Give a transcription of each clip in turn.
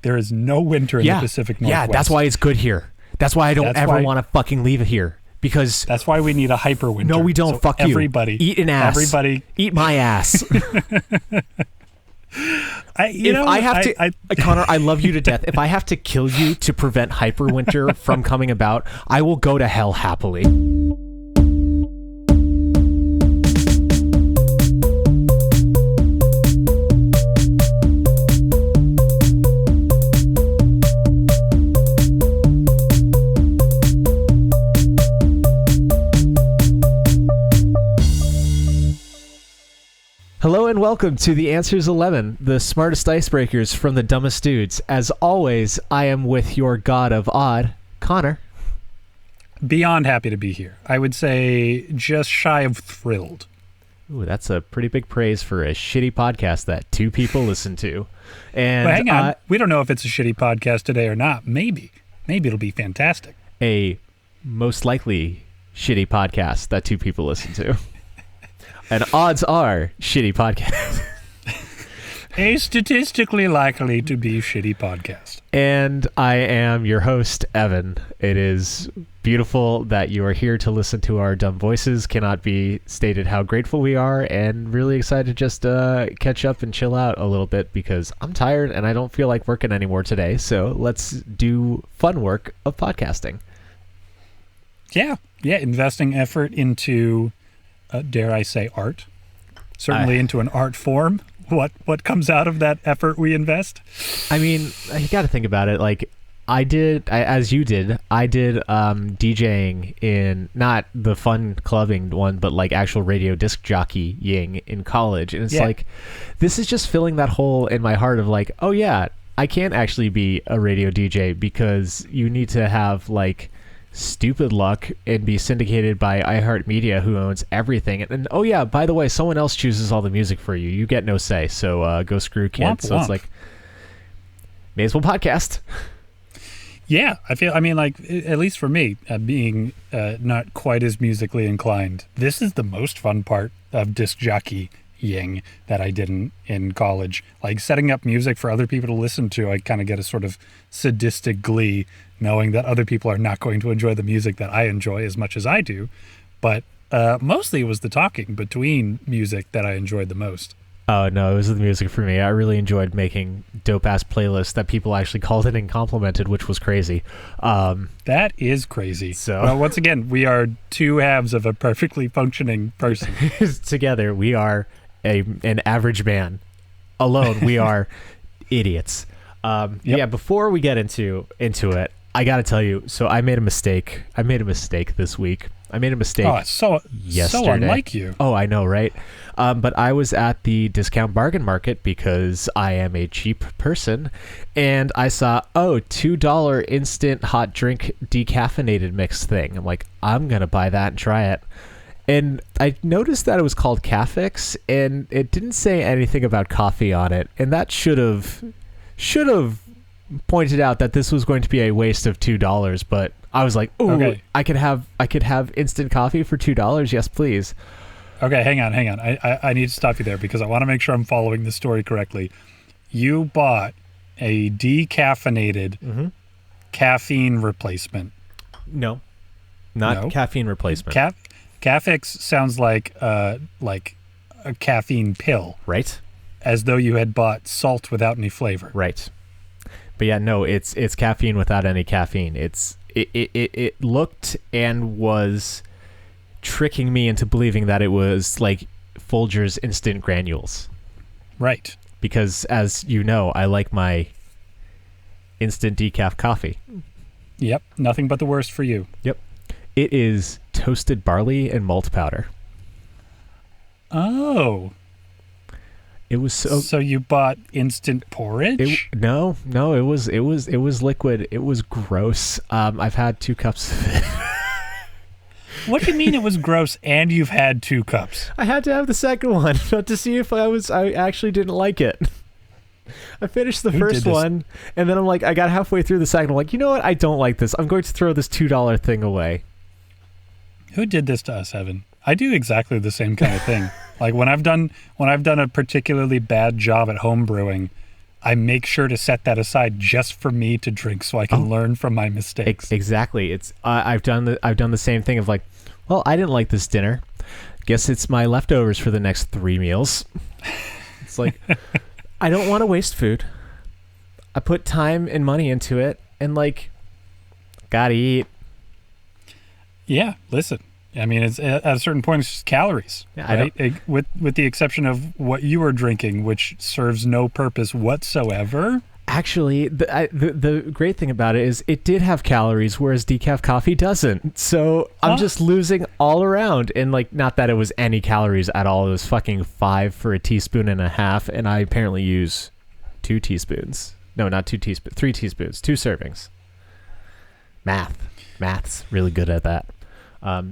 There is no winter in the Pacific Northwest. Yeah, that's why it's good here. That's why I don't ever want to fucking leave it here. Because that's why we need a hyper winter. No, we don't. So fuck you. Everybody. Eat an ass. Everybody. Eat my ass. Connor, I love you to death. If I have to kill you to prevent hyperwinter from coming about, I will go to hell happily. Hello and welcome to The Answers 11, the smartest icebreakers from the dumbest dudes. As always, I am with your god of odd, Connor. Beyond happy to be here. I would say just shy of thrilled. Ooh, that's a pretty big praise for a shitty podcast that two people listen to. And but hang on, we don't know if it's a shitty podcast today or not. Maybe it'll be fantastic. A most likely shitty podcast that two people listen to. And odds are shitty podcast. A statistically likely to be shitty podcast. And I am your host, Evan. It is beautiful that you are here to listen to our dumb voices. Cannot be stated how grateful we are, and really excited to just catch up and chill out a little bit because I'm tired and I don't feel like working anymore today. So let's do fun work of podcasting. Yeah. Investing effort into... dare I say art? Certainly into an art form. What comes out of that effort we invest? I mean, you got to think about it. Like I did DJing in not the fun clubbing one, but like actual radio disc jockeying in college. And it's like, this is just filling that hole in my heart of like, oh yeah, I can't actually be a radio DJ because you need to have like stupid luck and be syndicated by iHeartMedia, who owns everything. And oh yeah, by the way, someone else chooses all the music for you. You get no say. So go screw kids. So it's like, may as well podcast. Yeah, I mean, like, at least for me, being not quite as musically inclined, this is the most fun part of disc jockeying that I did in college. Like setting up music for other people to listen to, I kind of get a sort of sadistic glee knowing that other people are not going to enjoy the music that I enjoy as much as I do. But mostly it was the talking between music that I enjoyed the most. Oh, no, it was the music for me. I really enjoyed making dope-ass playlists that people actually called it and complimented, which was crazy. That is crazy. So, well, once again, we are two halves of a perfectly functioning person. Together, we are an average man. Alone, we are idiots. Yeah, before we get into it, I got to tell you, so I made a mistake. This week. I made a mistake yesterday. So unlike you. Oh, I know, right? But I was at the discount bargain market because I am a cheap person, and I saw, $2 instant hot drink decaffeinated mix thing. I'm like, I'm going to buy that and try it. And I noticed that it was called Caffix, and it didn't say anything about coffee on it, and that should have pointed out that this was going to be a waste of $2, but I was like, "Ooh, okay. I could have instant coffee for $2. Yes, please." Okay, hang on. I need to stop you there because I want to make sure I'm following the story correctly. You bought a decaffeinated caffeine replacement. No, not caffeine replacement. Caffix sounds like a caffeine pill, right? As though you had bought salt without any flavor, right? But yeah, no, it's caffeine without any caffeine. It looked and was tricking me into believing that it was like Folgers instant granules. Right. Because as you know, I like my instant decaf coffee. Yep. Nothing but the worst for you. Yep. It is toasted barley and malt powder. Oh. It was so you bought instant porridge? No, it was liquid. It was gross. I've had 2 cups of it. What do you mean it was gross and you've had 2 cups? I had to have the second one to see if I actually didn't like it. I finished the first one and then I'm like, I got halfway through the second. I'm like, you know what? I don't like this. I'm going to throw this $2 thing away. Who did this to us, Evan? I do exactly the same kind of thing. Like when I've done a particularly bad job at home brewing, I make sure to set that aside just for me to drink so I can learn from my mistakes. Exactly. It's I've done the same thing of like, well, I didn't like this dinner. Guess it's my leftovers for the next 3 meals. It's like, I don't want to waste food. I put time and money into it, and like, gotta eat. Yeah, listen. I mean, it's at a certain point, it's just calories, right? With the exception of what you are drinking, which serves no purpose whatsoever. Actually, the great thing about it is it did have calories, whereas decaf coffee doesn't. So I'm just losing all around. And like, not that it was any calories at all. It was fucking 5 for a teaspoon and a half, and I apparently use 2 teaspoons. No, not 2 teaspoons. 3 teaspoons. 2 servings. Math's really good at that.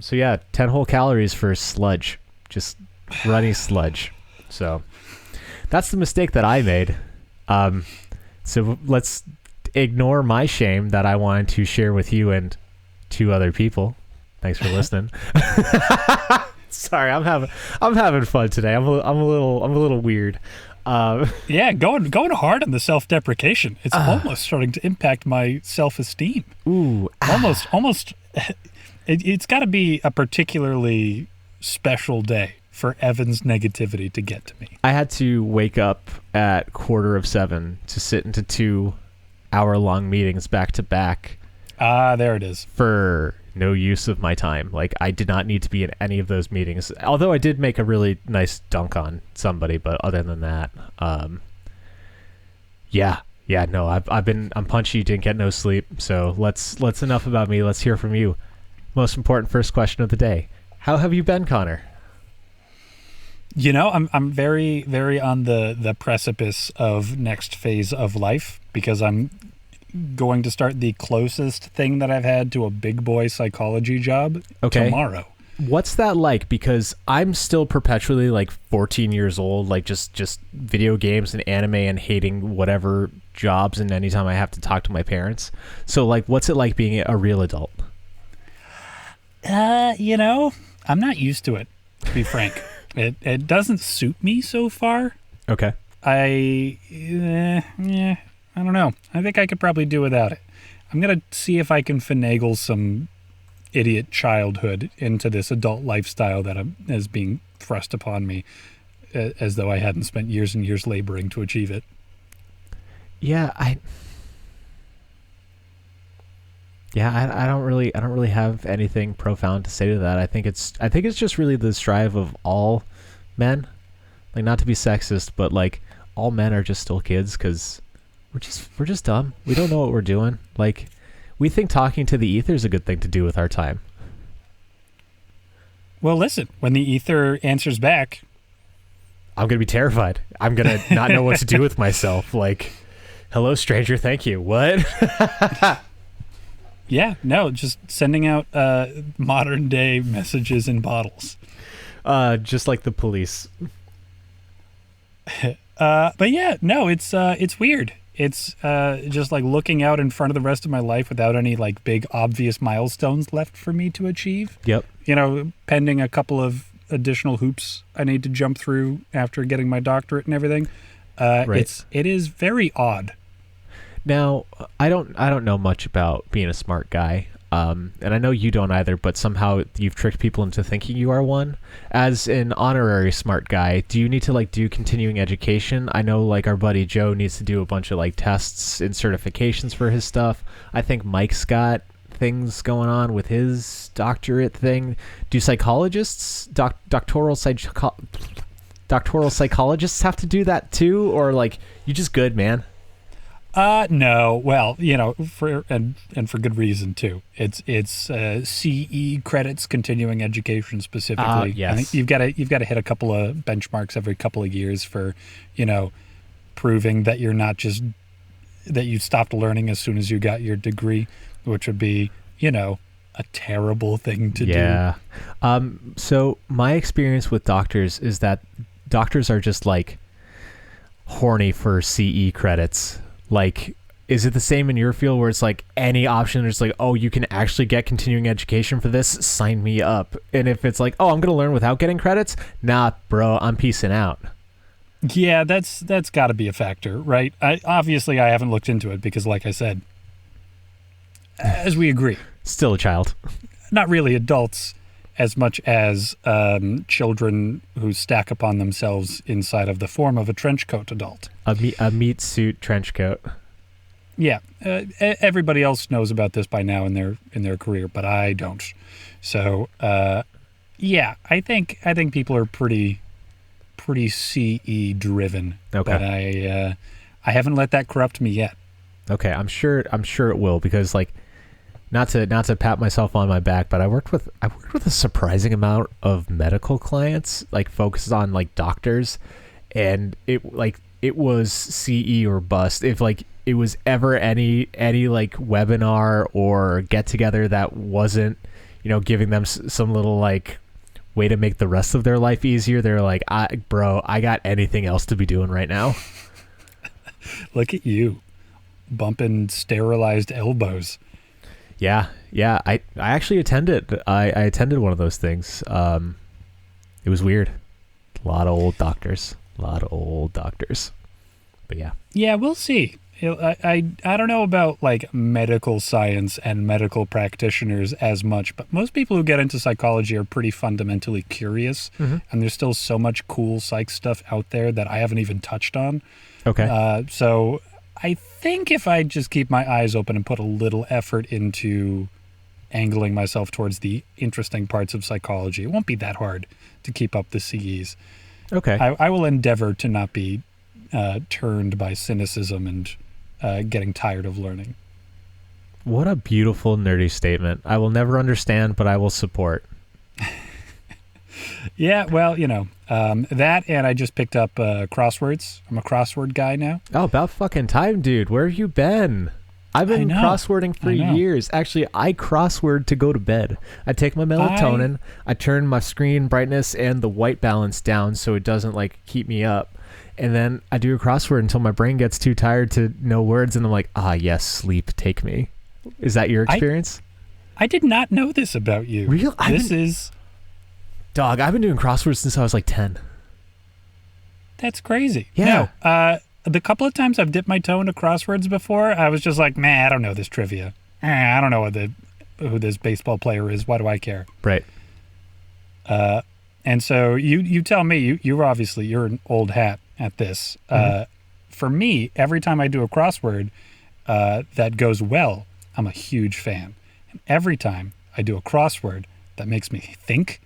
So yeah, 10 whole calories for sludge, just runny sludge. So that's the mistake that I made. So let's ignore my shame that I wanted to share with you and 2 other people. Thanks for listening. Sorry, I'm having fun today. I'm a little weird. Yeah, going hard on the self-deprecation. It's almost starting to impact my self-esteem. Ooh, almost. It's got to be a particularly special day for Evan's negativity to get to me. I had to wake up at 6:45 to sit into 2-hour-long meetings back to back. There it is. For no use of my time. Like, I did not need to be in any of those meetings. Although I did make a really nice dunk on somebody, but other than that, I'm punchy, didn't get no sleep. So let's enough about me. Let's hear from you. Most important first question of the day. How have you been, Connor? You know, I'm very, very on the precipice of next phase of life because I'm going to start the closest thing that I've had to a big boy psychology job tomorrow. What's that like? Because I'm still perpetually like 14 years old, like just video games and anime and hating whatever jobs, and anytime I have to talk to my parents. So like, what's it like being a real adult? You know, I'm not used to it, to be frank. It doesn't suit me so far. Okay. I don't know. I think I could probably do without it. I'm going to see if I can finagle some idiot childhood into this adult lifestyle that is being thrust upon me as though I hadn't spent years and years laboring to achieve it. Yeah, I don't really have anything profound to say to that. I think it's just really the strive of all men, like, not to be sexist, but like, all men are just still kids because we're just dumb. We don't know what we're doing. Like, we think talking to the ether is a good thing to do with our time. Well, listen, when the ether answers back, I'm going to be terrified. I'm going to not know what to do with myself. Like, hello, stranger. Thank you. What? Yeah, no, just sending out modern day messages in bottles. Just like the police. But yeah, no, it's weird. It's just like looking out in front of the rest of my life without any like big obvious milestones left for me to achieve. Yep. You know, pending a couple of additional hoops I need to jump through after getting my doctorate and everything. Right. It is very odd. Now, I don't know much about being a smart guy, and I know you don't either, but somehow you've tricked people into thinking you are one. As an honorary smart guy, do you need to like do continuing education? I know like our buddy Joe needs to do a bunch of like tests and certifications for his stuff. I think Mike's got things going on with his doctorate thing. Do psychologists, doctoral psychologists have to do that too, or like you just good, man? No. Well, you know, for good reason too. It's CE credits, continuing education specifically. Yes. I think you've got to hit a couple of benchmarks every couple of years for, you know, proving that you're not just that you stopped learning as soon as you got your degree, which would be, you know, a terrible thing to do. Yeah. So my experience with doctors is that doctors are just like horny for CE credits. Like, is it the same in your field where it's like any option, it's like, oh, you can actually get continuing education for this? Sign me up. And if it's like, oh, I'm going to learn without getting credits? Nah, bro, I'm peacing out. Yeah, that's got to be a factor, right? Obviously I haven't looked into it because, like I said, as we agree, Still a child. not really adults as much as children who stack upon themselves inside of the form of a trench coat adult. A meat suit trench coat. Yeah, everybody else knows about this by now in their career, but I don't. So, yeah, I think people are pretty CE driven. Okay. But I haven't let that corrupt me yet. Okay, I'm sure it will, because like, not to pat myself on my back, but I worked with a surprising amount of medical clients, like focused on like doctors, and it was CE or bust. If like it was ever any like webinar or get together that wasn't, giving them some little like way to make the rest of their life easier, they're like, I got anything else to be doing right now. Look at you, bumping sterilized elbows. Yeah. I actually attended. I attended one of those things. It was weird. A lot of old doctors. But yeah. Yeah, we'll see. I don't know about like medical science and medical practitioners as much, but most people who get into psychology are pretty fundamentally curious, and there's still so much cool psych stuff out there that I haven't even touched on. Okay. So I think if I just keep my eyes open and put a little effort into angling myself towards the interesting parts of psychology, it won't be that hard to keep up the CEs. Okay. I will endeavor to not be turned by cynicism and getting tired of learning. What a beautiful nerdy statement. I will never understand, but I will support. Yeah, well, that, and I just picked up crosswords. I'm a crossword guy now. Oh, about fucking time, dude. Where have you been? I've been crosswording for years. Actually, I crossword to go to bed. I take my melatonin, I turn my screen brightness and the white balance down so it doesn't like keep me up. And then I do a crossword until my brain gets too tired to know words, and I'm like, yes, sleep, take me. Is that your experience? I did not know this about you. Real? Dog, I've been doing crosswords since I was like 10. That's crazy. Yeah. No, the couple of times I've dipped my toe into crosswords before, I was just like, man, I don't know this trivia. I don't know who this baseball player is. Why do I care? Right. And so you tell me, you're an old hat at this. For me, every time I do a crossword that goes well, I'm a huge fan. And every time I do a crossword that makes me think,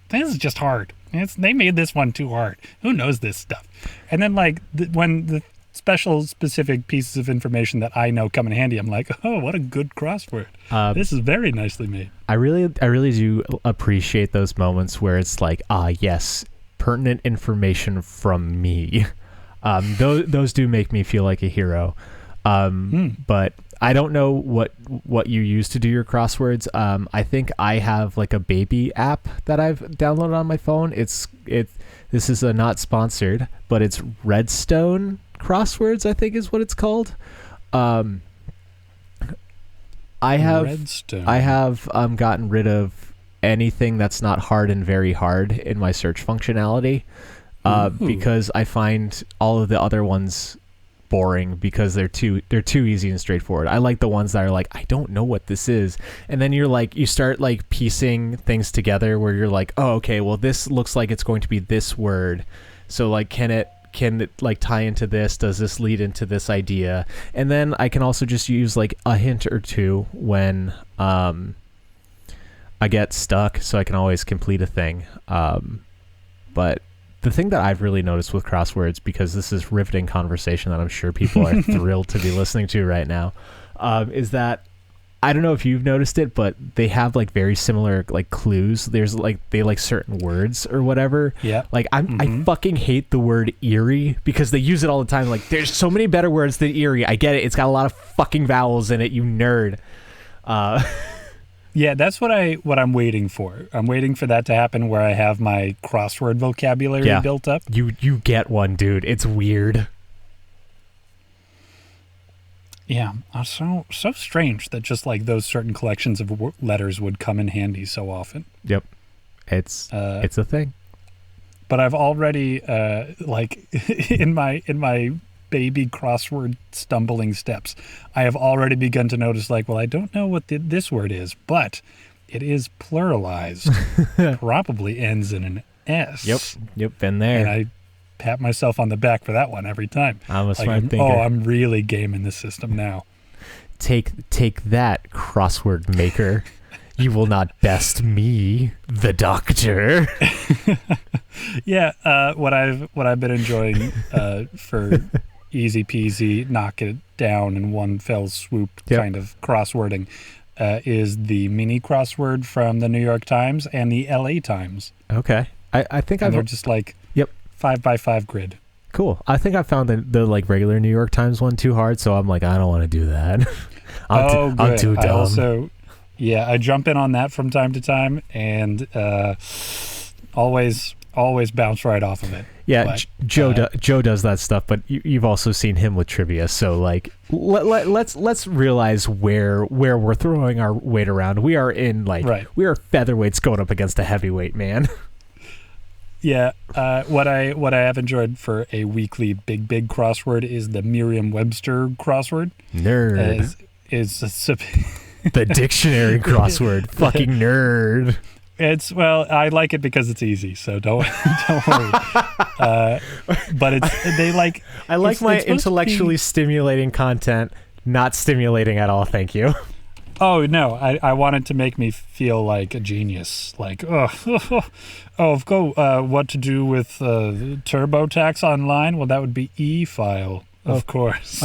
this is just hard. They made this one too hard. Who knows this stuff? And then like when the specific pieces of information that I know come in handy, I'm like, oh, what a good crossword. This is very nicely made. I really do appreciate those moments where it's like, yes, pertinent information from me. Those do make me feel like a hero. But I don't know what you use to do your crosswords. I think I have like a baby app that I've downloaded on my phone. This is not sponsored, but it's Redstone Crosswords, I think is what it's called. I have gotten rid of anything that's not hard and very hard in my search functionality, because I find all of the other ones boring because they're too easy and straightforward. I like the ones that are like, I don't know what this is, and then you start like piecing things together where you're like, oh, okay, well this looks like it's going to be this word, so like can it like tie into this? Does this lead into this idea? And then I can also just use like a hint or two when I get stuck, so I can always complete a thing. But the thing that I've really noticed with crosswords, because this is riveting conversation that I'm sure people are thrilled to be listening to right now, is that I don't know if you've noticed it, but they have like very similar like clues. There's like they like certain words or whatever. Yeah. Like I fucking hate the word eerie because they use it all the time. Like there's so many better words than eerie. I get it. It's got a lot of fucking vowels in it, you nerd. Yeah, that's what I'm waiting for. I'm waiting for that to happen where I have my crossword vocabulary built up. You get one, dude. It's weird. Yeah, so strange that just like those certain collections of letters would come in handy so often. Yep, it's a thing. but I've already like in my baby crossword stumbling steps, I have already begun to notice, like, well, I don't know what this word is, but it is pluralized. Probably ends in an S. Yep, been there. And I pat myself on the back for that one every time. I'm a smart thinker. Oh, I'm really gaming the system now. Take that, crossword maker. You will not best me, the doctor. Yeah, what I've been enjoying for easy peasy, knock it down in one fell swoop kind of crosswording is the mini crossword from the New York Times and the LA Times. Okay. I think they're just like 5x5 grid. Cool. I think I found the like regular New York Times one too hard, so I'm like, I don't want to do that. I'm too dumb. I jump in on that from time to time, and always bounce right off of it. Yeah, but, Joe does that stuff, but you've also seen him with trivia. So like, let's realize where we're throwing our weight around. We are in we are featherweights going up against a heavyweight, man. Yeah, what I have enjoyed for a weekly big crossword is the Merriam-Webster crossword. Nerd is the dictionary crossword. Fucking nerd. I like it because it's easy, so don't worry. But I like my intellectually stimulating content, not stimulating at all. Thank you. Oh no, I wanted to make me feel like a genius. Like what to do with TurboTax online? Well, that would be e-file. Of course.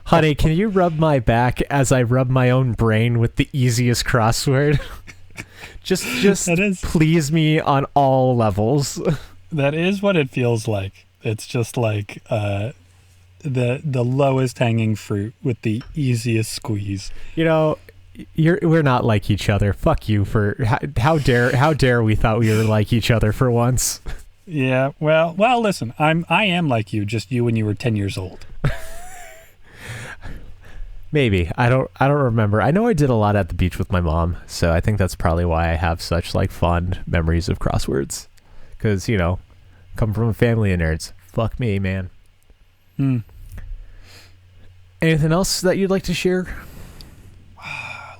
Honey, can you rub my back as I rub my own brain with the easiest crossword? Just please me on all levels. That is what it feels like. It's just like the lowest hanging fruit with the easiest squeeze. You know, we're not like each other. Fuck you for how dare we thought we were like each other for once. Yeah, well, listen, I am like you, just you when you were 10 years old. Maybe. I don't remember. I know I did a lot at the beach with my mom, so I think that's probably why I have such like fond memories of crosswords. Cuz, you know, come from a family of nerds. Fuck me, man. Anything else that you'd like to share?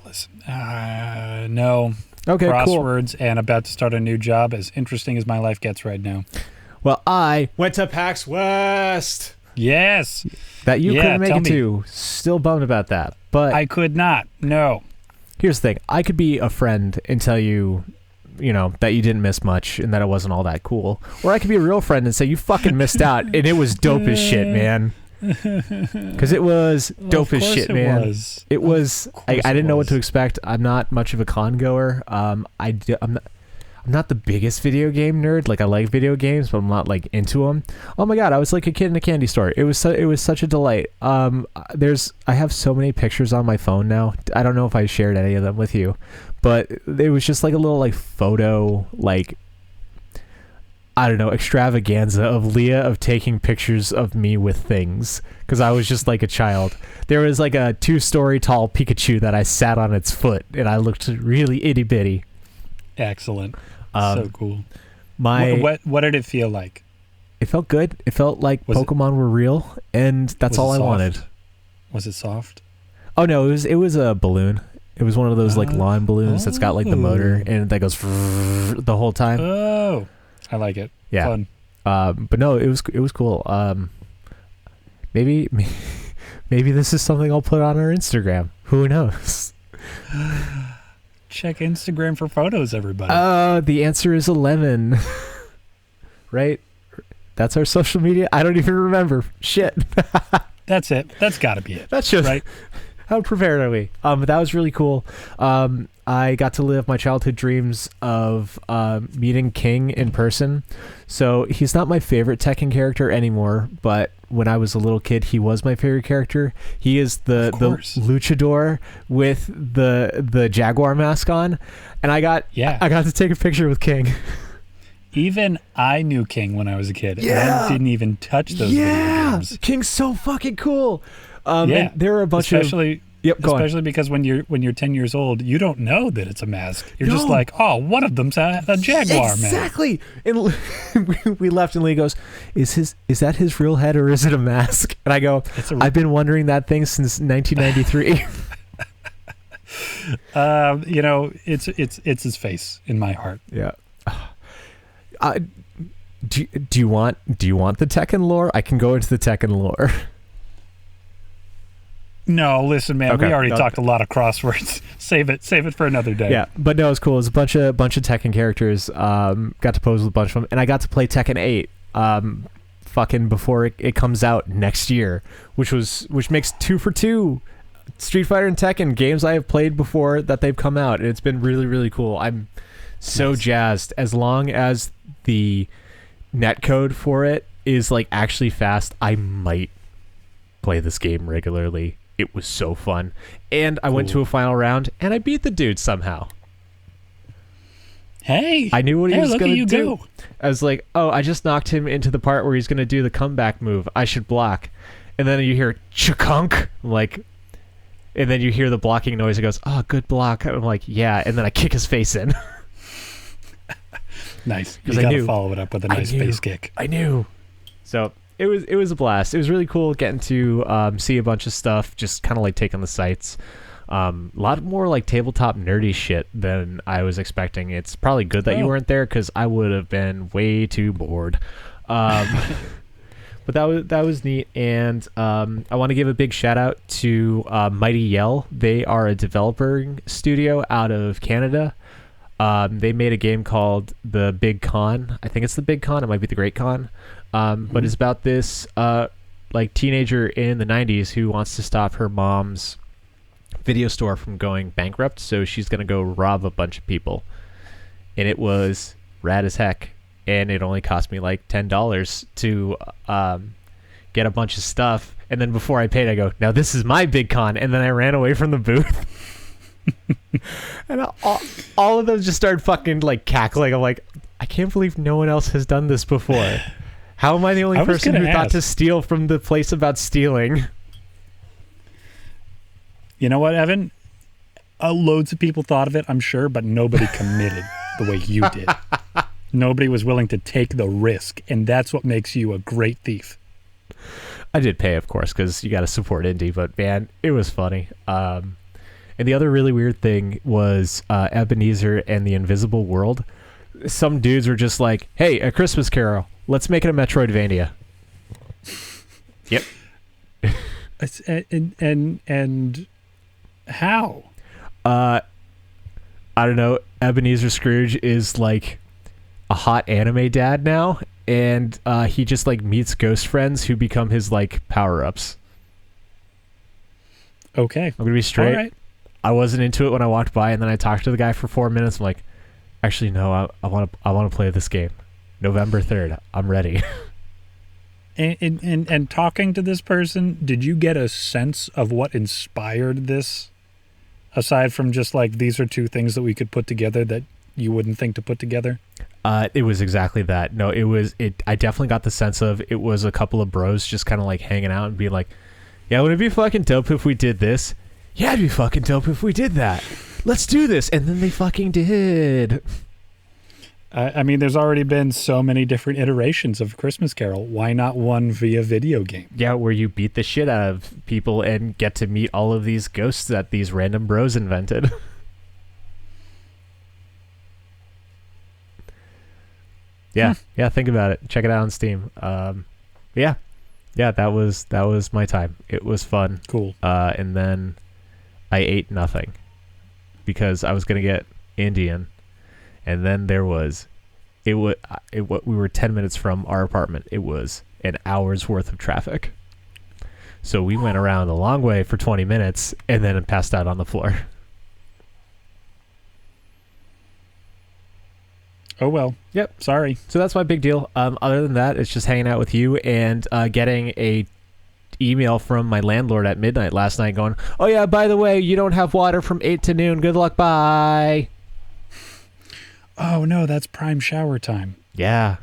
Listen, no. Okay, crosswords and about to start a new job, as interesting as my life gets right now. Well, I went to PAX West. Yes. That you couldn't make it to. Still bummed about that. But I could not. No. Here's the thing. I could be a friend and tell you, that you didn't miss much and that it wasn't all that cool. Or I could be a real friend and say you fucking missed out and it was dope as shit, man. Because it was dope as shit, man. It was. I didn't know what to expect. I'm not much of a con goer. I'm not the biggest video game nerd. Like, I like video games, but I'm not like into them. Oh my god, I was like a kid in a candy store. It was such a delight. I have so many pictures on my phone now. I don't know if I shared any of them with you, but it was just like a little like photo like, I don't know, extravaganza of Leah of taking pictures of me with things, because I was just like a child. There was like a 2-story tall Pikachu that I sat on its foot, and I looked really itty bitty. Excellent. So cool. What did it feel like? It felt good. It felt like Pokemon were real, and that's all I wanted. Was it soft? Oh no, it was a balloon. It was one of those like lawn balloons that's got like the motor and that goes the whole time. Oh. I like it. Yeah. Fun. But no, it was cool. Maybe this is something I'll put on our Instagram. Who knows? Check Instagram for photos, everybody. The answer is 11. Right? That's our social media. I don't even remember. Shit. That's it. That's got to be it. That's just right. How prepared are we? But that was really cool. I got to live my childhood dreams of meeting King in person. So he's not my favorite Tekken character anymore, but when I was a little kid, he was my favorite character. He is the luchador with the Jaguar mask on, and I got to take a picture with King. Even I knew King when I was a kid, and I didn't even touch those video games. King's so fucking cool. And there were a bunch especially Yep, go on. Especially because when you're 10 years old, you don't know that it's a mask. You're just No. like, oh, one of them's a jaguar, man. Exactly. And we left, and Lee goes, "Is that his real head, or is it a mask?" And I go, "I've been wondering that thing since 1993." It's his face in my heart. Yeah. Do you want the Tekken lore? I can go into the Tekken lore. No, listen, man. Okay. We already talked a lot of crosswords. Save it for another day. Yeah, but no, it was cool. It was a bunch of Tekken characters. Got to pose with a bunch of them, and I got to play Tekken 8. Fucking before it comes out next year, which makes 2 for 2. Street Fighter and Tekken games I have played before that they've come out, and it's been really, really cool. I'm so jazzed. As long as the netcode for it is like actually fast, I might play this game regularly. It was so fun. And I went to a final round, and I beat the dude somehow. Hey. I knew what he was going to do. Go. I was like, oh, I just knocked him into the part where he's going to do the comeback move. I should block. And then you hear chukunk. I'm like, and then you hear the blocking noise. It goes, oh, good block. I'm like, yeah. And then I kick his face in. Nice. You got to follow it up with a nice face kick. I knew. So it was a blast. It was really cool getting to see a bunch of stuff, just kind of like taking the sights. A lot more like tabletop nerdy shit than I was expecting. It's probably good that you weren't there, because I would have been way too bored. But that was neat. And I want to give a big shout out to Mighty Yell. They are a developer studio out of Canada. They made a game called The Big Con. I think it's The Big Con. It might be The Great Con. But it's about this like teenager in the 90s who wants to stop her mom's video store from going bankrupt. So she's going to go rob a bunch of people. And it was rad as heck. And it only cost me like $10 to get a bunch of stuff. And then before I paid, I go, now this is my big con. And then I ran away from the booth. And all of them just started fucking like cackling. I'm like, I can't believe no one else has done this before. How am I the only person who thought to steal from the place about stealing? You know what, Evan? Loads of people thought of it, I'm sure, but nobody committed the way you did. Nobody was willing to take the risk, and that's what makes you a great thief. I did pay, of course, because you got to support indie, but man, it was funny. And the other really weird thing was Ebenezer and the Invisible World. Some dudes were just like, hey, A Christmas Carol, let's make it a Metroidvania. Yep. And how? I don't know. Ebenezer Scrooge is like a hot anime dad now, and he just like meets ghost friends who become his like power-ups. Okay. I'm gonna be straight. All right. I wasn't into it when I walked by, and then I talked to the guy for 4 minutes. I'm like, actually, no, I want to play this game. November 3rd. I'm ready. And talking to this person, did you get a sense of what inspired this? Aside from just like, these are two things that we could put together that you wouldn't think to put together? It was exactly that. No, I definitely got the sense of it was a couple of bros just kind of like hanging out and being like, yeah, wouldn't it be fucking dope if we did this? Yeah, it'd be fucking dope if we did that. Let's do this. And then they fucking did. I mean, there's already been so many different iterations of Christmas Carol. Why not one via video game? Yeah, where you beat the shit out of people and get to meet all of these ghosts that these random bros invented. Yeah, think about it. Check it out on Steam. Yeah, that was my time. It was fun. Cool. And then I ate nothing because I was gonna get Indian, and then we were 10 minutes from our apartment. It was an hour's worth of traffic, so we went around a long way for 20 minutes and then passed out on the floor. Oh well. Yep. Sorry. So that's my big deal. Other than that, it's just hanging out with you and getting a email from my landlord at midnight last night going, oh yeah, by the way, you don't have water from 8 to noon. Good luck. Bye. Oh no, that's prime shower time. Yeah.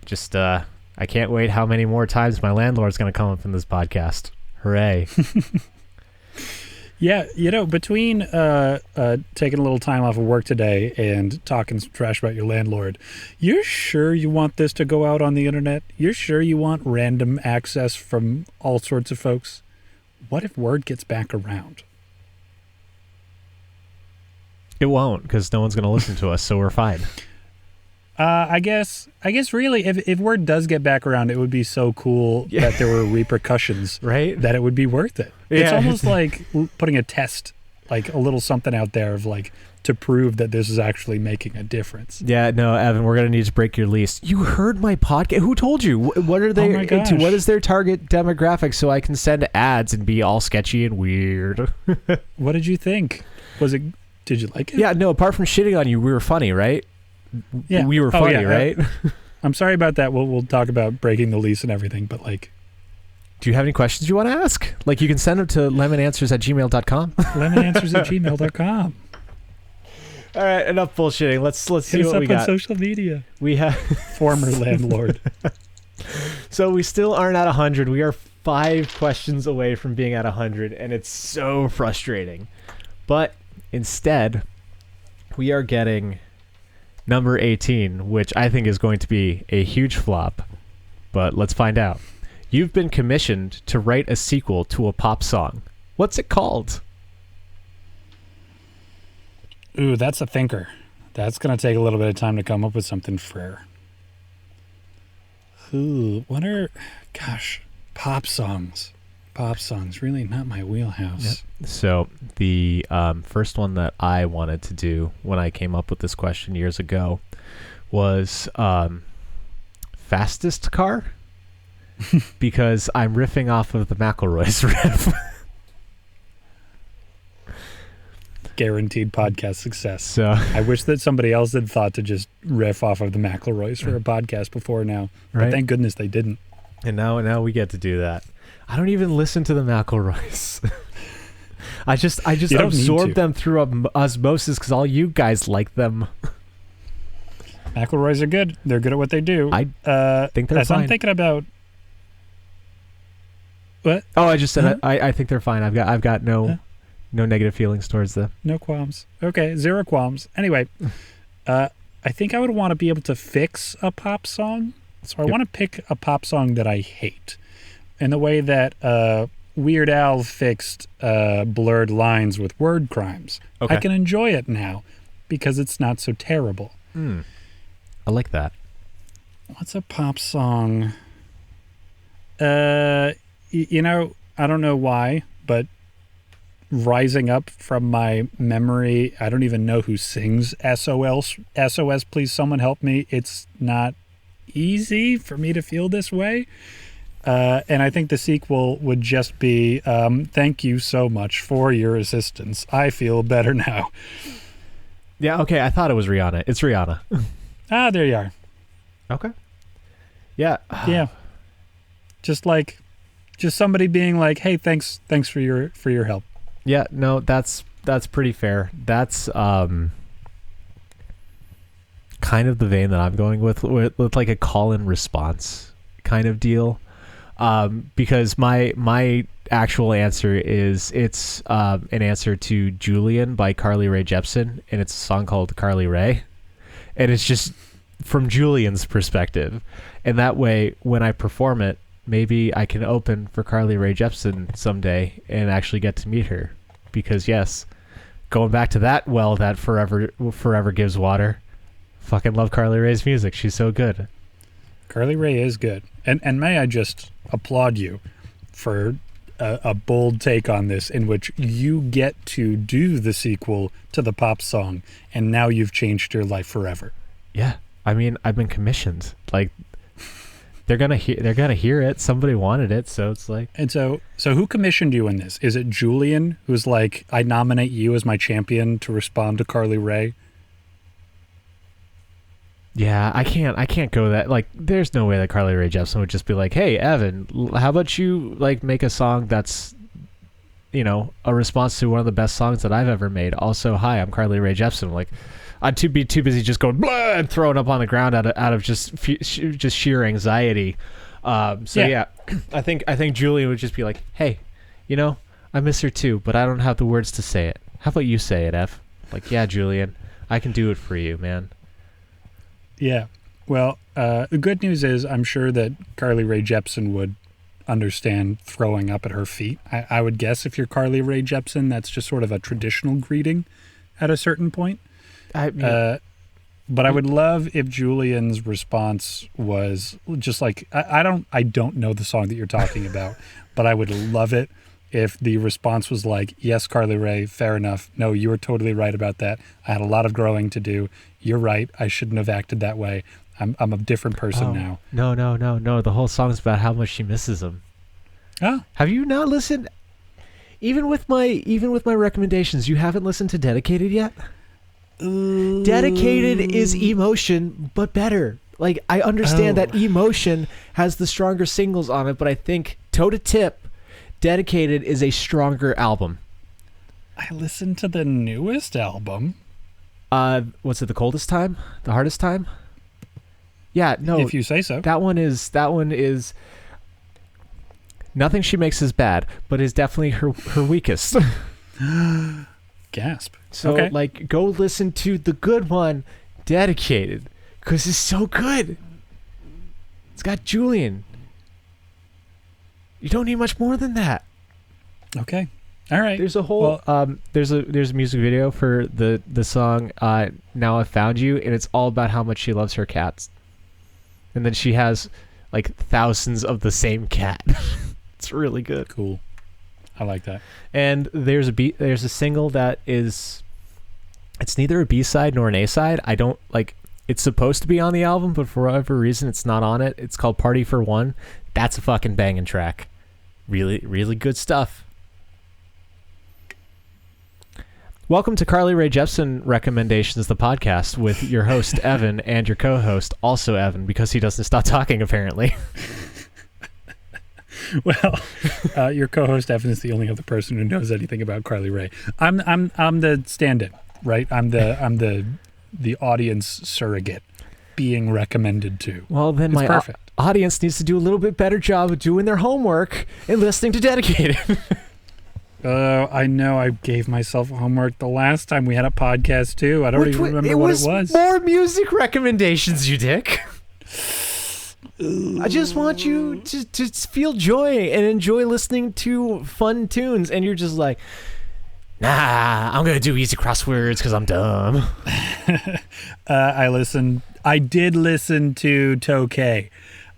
Just, I can't wait how many more times my landlord's going to come up in this podcast. Hooray. Yeah, between taking a little time off of work today and talking some trash about your landlord, you're sure you want this to go out on the internet? You're sure you want random access from all sorts of folks? What if word gets back around? It won't, because no one's going to listen to us, so we're fine. I guess really, if word does get back around, it would be so cool that there were repercussions, right? That it would be worth it. Yeah. It's almost like putting a test, like a little something out there of like to prove that this is actually making a difference. Yeah, no, Evan, we're going to need to break your lease. You heard my podcast. Who told you? What are they into? What is their target demographic so I can send ads and be all sketchy and weird? What did you think? Did you like it? Yeah, no, apart from shitting on you, we were funny, right? Yeah. We were funny, right? I'm sorry about that. We'll talk about breaking the lease and everything, but like... Do you have any questions you want to ask? Like, you can send them to lemonanswers@gmail.com. lemonanswers@gmail.com. All right, enough bullshitting. Let's see Hit us what up we got. on social media. We have... Former landlord. So we still aren't at 100. We are 5 questions away from being at 100, and it's so frustrating. But instead, we are getting... number 18, which I think is going to be a huge flop, but let's find out. You've been commissioned to write a sequel to a pop song. What's it called? Ooh, that's a thinker. That's going to take a little bit of time to come up with something for. Ooh, pop songs. Pop songs, really not my wheelhouse. Yep. So the first one that I wanted to do when I came up with this question years ago was fastest car, because I'm riffing off of the McElroy's riff. Guaranteed podcast success. So I wish that somebody else had thought to just riff off of the McElroys for a podcast before now, but right? thank goodness they didn't. And now we get to do that. I don't even listen to the McElroys. I just absorb them through osmosis because all you guys like them. McElroys are good. They're good at what they do. I think they're fine. I'm thinking about what? Oh, I just said I think they're fine. I've got no negative feelings towards them. No qualms. Okay, 0 qualms. Anyway, I think I would want to be able to fix a pop song. So I want to pick a pop song that I hate. In the way that Weird Al fixed blurred lines with word crimes. Okay. I can enjoy it now because it's not so terrible. I like that. What's a pop song? I don't know why, but rising up from my memory, I don't even know who sings SOS, please someone help me. It's not easy for me to feel this way. And I think the sequel would just be, thank you so much for your assistance. I feel better now. Yeah, okay, I thought it was Rihanna. It's Rihanna. There you are. Okay. Yeah. Yeah. Just somebody being like, hey, thanks for your help. Yeah, no, that's pretty fair. That's kind of the vein that I'm going with like a call and response kind of deal. Because my actual answer is it's an answer to Julian by Carly Rae Jepsen, and it's a song called Carly Rae, and it's just from Julian's perspective, and that way when I perform it, maybe I can open for Carly Rae Jepsen someday and actually get to meet her, because yes, going back to that well that forever gives water, fucking love Carly Rae's music. She's so good. Carly Rae is good, and may I just applaud you for a bold take on this, in which you get to do the sequel to the pop song, and now you've changed your life forever. Yeah, I mean, I've been commissioned. Like, they're gonna hear it. Somebody wanted it, so it's like. And so who commissioned you in this? Is it Julian, who's like, I nominate you as my champion to respond to Carly Rae? Yeah, I can't go that, like, there's no way that Carly Rae Jepsen would just be like, hey, Evan, how about you, like, make a song that's, a response to one of the best songs that I've ever made. Also, hi, I'm Carly Rae Jepsen. Like, I'd be too busy just going, blah, and throwing up on the ground out of just sheer anxiety. Yeah, I think Julian would just be like, hey, You know, I miss her too, but I don't have the words to say it. How about you say it, Ev? Like, yeah, Julian, I can do it for you, man. Yeah. Well, the good news is I'm sure that Carly Rae Jepsen would understand throwing up at her feet. I would guess if you're Carly Rae Jepsen, that's just sort of a traditional greeting at a certain point. But I would love if Julian's response was just like, I don't know the song that you're talking about, but I would love it if the response was like, yes, Carly Rae, fair enough. No, you were totally right about that. I had a lot of growing to do. You're right. I shouldn't have acted that way. I'm a different person now. No. The whole song's about how much she misses him. Oh. Have you not listened? Even with my recommendations, you haven't listened to Dedicated yet? Dedicated is Emotion, but better. Like, I understand that Emotion has the stronger singles on it, but I think toe to tip, Dedicated is a stronger album. I listened to the newest album. What's it? The Coldest Time? The Hardest Time? Yeah, no. If you say so. That one is nothing she makes is bad, but is definitely her weakest. Gasp. So, okay. like, go listen to the good one, Dedicated, because it's so good. It's got Julian. You don't need much more than that. Okay. All right. There's a whole there's a music video for the song Now I Found You, and it's all about how much she loves her cats. And then she has like thousands of the same cat. It's really good. Cool. I like that. And there's a single that is, it's neither a B-side nor an A-side. I don't like, it's supposed to be on the album, but for whatever reason it's not on it. It's called Party for One. That's a fucking banging track. Really, really good stuff. Welcome to Carly Rae Jepsen Recommendations, the podcast with your host, Evan, and your co-host, also Evan, because he doesn't stop talking, apparently. Well, your co-host, Evan, is the only other person who knows anything about Carly Rae. I'm the stand-in, right? I'm the audience surrogate being recommended to. Well, then it's perfect. Audience needs to do a little bit better job of doing their homework and listening to Dedicated. I know I gave myself homework the last time we had a podcast too. I don't even remember what it was. More music recommendations, you dick. I just want you to feel joy and enjoy listening to fun tunes, and you're just like, nah, I'm gonna do easy crosswords because I'm dumb. I did listen to Tokay.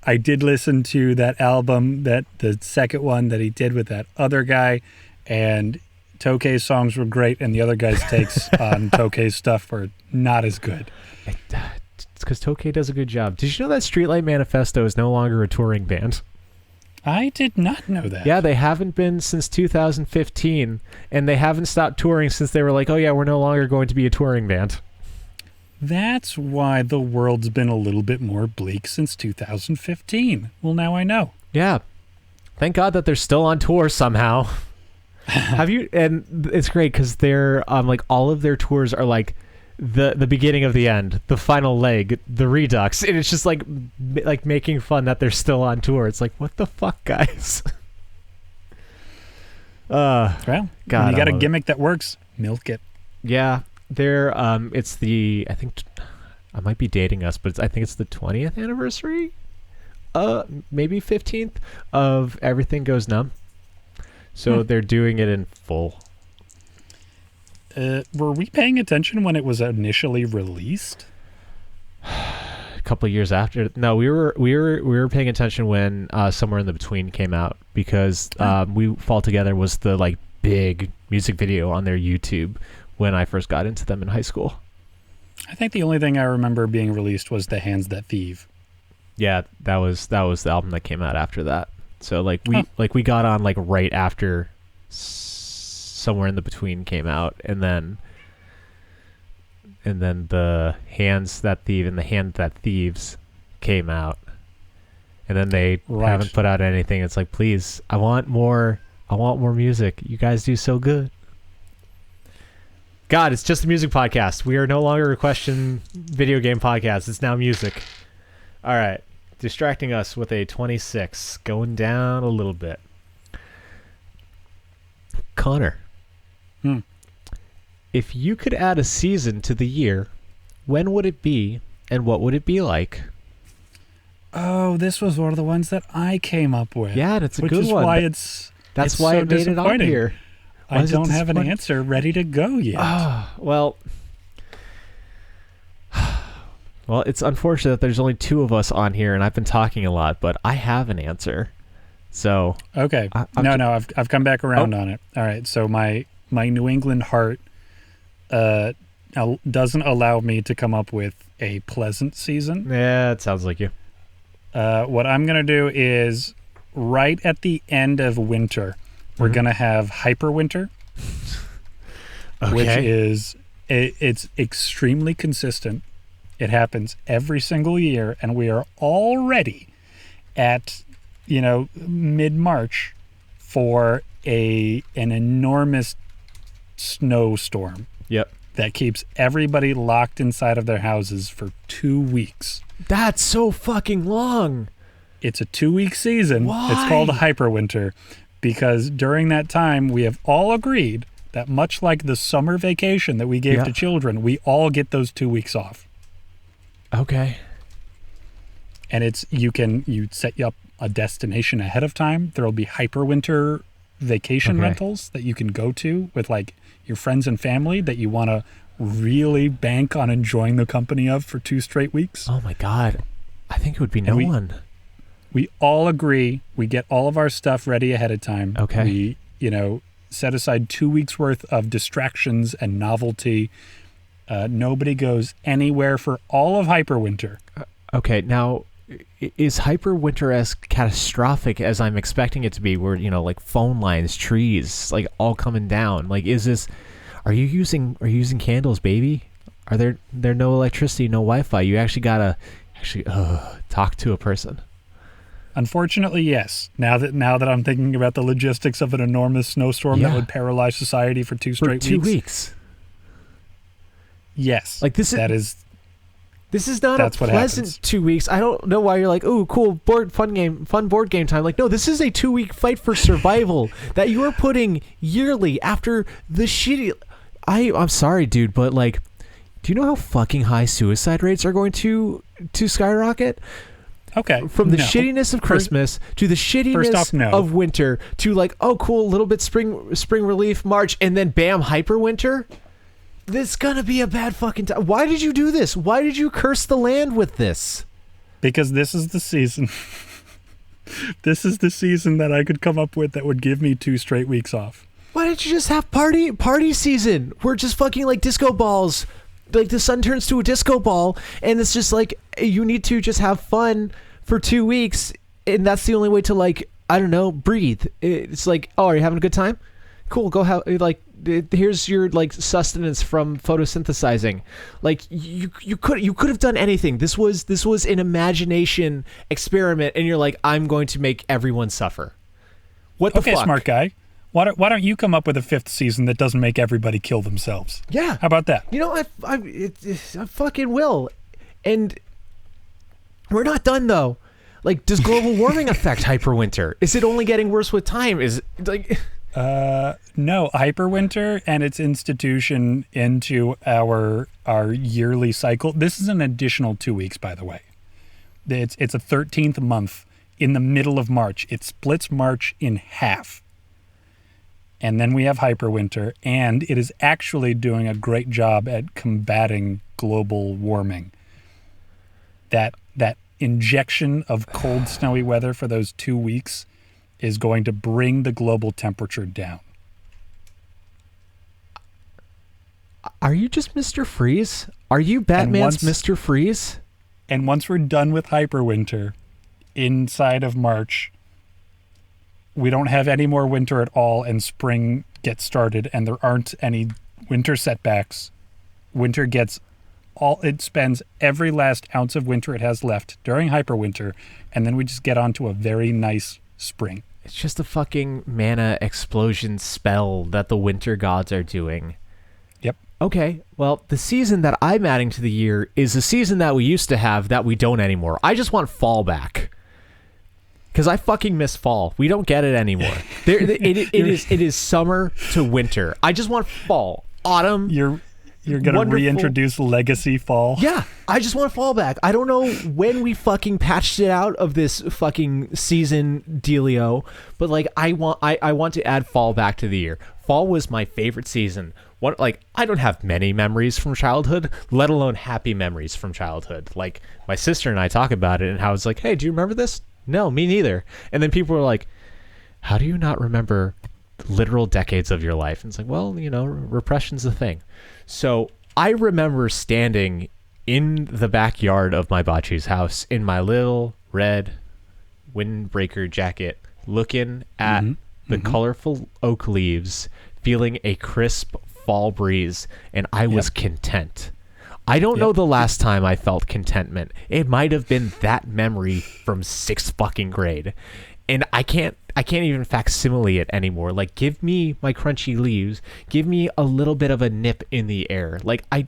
I did listen to that album, that the second one that he did with that other guy. And Tokay's songs were great, and the other guy's takes on Tokay's stuff were not as good. It's because Tokay does a good job. Did you know that Streetlight Manifesto is no longer a touring band? I did not know that. Yeah, they haven't been since 2015, and they haven't stopped touring since they were like, oh yeah, we're no longer going to be a touring band. That's why the world's been a little bit more bleak since 2015. Well, now I know. Yeah. Thank God that they're still on tour somehow. Have you? And it's great because they're like all of their tours are like the beginning of the end, the final leg, the redux, and it's just like making fun that they're still on tour. It's like, what the fuck, guys? Well, God, you got a gimmick that works, milk it. Yeah, they're it's the, I think I might be dating us, but I think it's the 20th anniversary, maybe 15th of Everything Goes Numb. So they're doing it in full. Were we paying attention when it was initially released? A couple of years after. No, we were paying attention when Somewhere in the Between came out, because We Fall Together was the like big music video on their YouTube when I first got into them in high school. I think the only thing I remember being released was The Hands That Thieve. Yeah, that was the album that came out after that. So like we got on like right after Somewhere in the Between came out, and then The Hands That Thieve and The Hand That Thieves came out, and then they haven't put out anything. It's like, please, I want more music. You guys do so good. God, it's just a music podcast. We are no longer a question video game podcast. It's now music. All right. Distracting us with a 26, going down a little bit. Connor, Hmm. if you could add a season to the year, when would it be and what would it be like? Oh, this was one of the ones that I came up with. Yeah, and it's a which good is one. Why That's it's why so it made it on disappointing. here. Why I is it don't have an disappointing? answer ready to go yet. Well, it's unfortunate that there's only two of us on here, and I've been talking a lot, but I have an answer. So Okay. I've come back around on it. All right. So my New England heart doesn't allow me to come up with a pleasant season. Yeah, it sounds like you. What I'm going to do is right at the end of winter, we're going to have hyperwinter, which is it's extremely consistent. It happens every single year, and we are already at mid-March for an enormous snowstorm. Yep. That keeps everybody locked inside of their houses for 2 weeks. That's so fucking long. It's a 2-week season. Why? It's called a hyperwinter because during that time we have all agreed that much like the summer vacation that we gave to children, we all get those 2 weeks off. Okay. And you set up a destination ahead of time. There'll be hyperwinter vacation rentals that you can go to with like your friends and family that you want to really bank on enjoying the company of for 2 straight weeks. Oh my God. I think it would be one. We all agree. We get all of our stuff ready ahead of time. Okay. We, set aside 2 weeks worth of distractions and novelty. Nobody goes anywhere for all of hyperwinter. Okay. Now, is hyperwinter as catastrophic as I'm expecting it to be, where like phone lines, trees, like all coming down? Like, are you using candles, baby? Are there no electricity, no Wi-Fi? You actually gotta talk to a person. Unfortunately, yes. Now that I'm thinking about the logistics of an enormous snowstorm that would paralyze society for 2 straight weeks. 2 weeks. Yes. Like this is not a pleasant 2 weeks. I don't know why you're like, oh, cool, fun board game time. Like, no, this is a 2-week fight for survival that you are putting yearly after the shitty. I'm sorry, dude, but like, do you know how fucking high suicide rates are going to skyrocket? Okay. From the shittiness of Christmas to the shittiness of winter to like, oh, cool, a little bit spring relief, March, and then bam, hyper winter. This is gonna be a bad fucking time. Why did you do this? Why did you curse the land with this? Because this is the season. This is the season that I could come up with that would give me 2 straight weeks off. Why didn't you just have party season? We're just fucking like disco balls. Like the sun turns to a disco ball, and it's just like you need to just have fun for 2 weeks, and that's the only way to, like, I don't know, breathe. It's like, oh, are you having a good time? Cool, go have, like, here's your like sustenance from photosynthesizing. Like you could have done anything. This was an imagination experiment, and you're like, I'm going to make everyone suffer. What the fuck? Okay, smart guy. Why don't you come up with a 5th season that doesn't make everybody kill themselves? Yeah. How about that? I fucking will. And we're not done though. Like, does global warming affect hyperwinter? Is it only getting worse with time? Is it like? No, hyperwinter and its institution into our yearly cycle. This is an additional 2 weeks, by the way. It's a 13th month in the middle of March. It splits March in half. And then we have hyperwinter, and it is actually doing a great job at combating global warming. That injection of cold, snowy weather for those 2 weeks is going to bring the global temperature down. Are you just Mr. Freeze? Are you Batman's Mr. Freeze? And once we're done with hyperwinter, inside of March, we don't have any more winter at all, and spring gets started, and there aren't any winter setbacks. Winter gets it spends every last ounce of winter it has left during hyperwinter, and then we just get onto a very nice spring. It's just a fucking mana explosion spell that the winter gods are doing. Yep. Okay, well, the season that I'm adding to the year is a season that we used to have that we don't anymore. I just want fall back. because I fucking miss fall. We don't get it anymore. It is summer to winter. I just want fall, autumn. You're gonna reintroduce legacy fall. Yeah, I just want fall back. I don't know when we fucking patched it out of this fucking season dealio, but like I want to add fall back to the year. Fall was my favorite season. I don't have many memories from childhood, let alone happy memories from childhood. Like my sister and I talk about it and how it's like, hey, do you remember this? No, me neither. And then people are like, how do you not remember literal decades of your life? And it's like, well, repression's the thing. So I remember standing in the backyard of my Bachu's house in my little red windbreaker jacket, looking at the colorful oak leaves, feeling a crisp fall breeze, and I was content. I don't know the last time I felt contentment. It might have been that memory from 6th fucking grade. And I can't even facsimile it anymore. Like, give me my crunchy leaves. Give me a little bit of a nip in the air. Like, I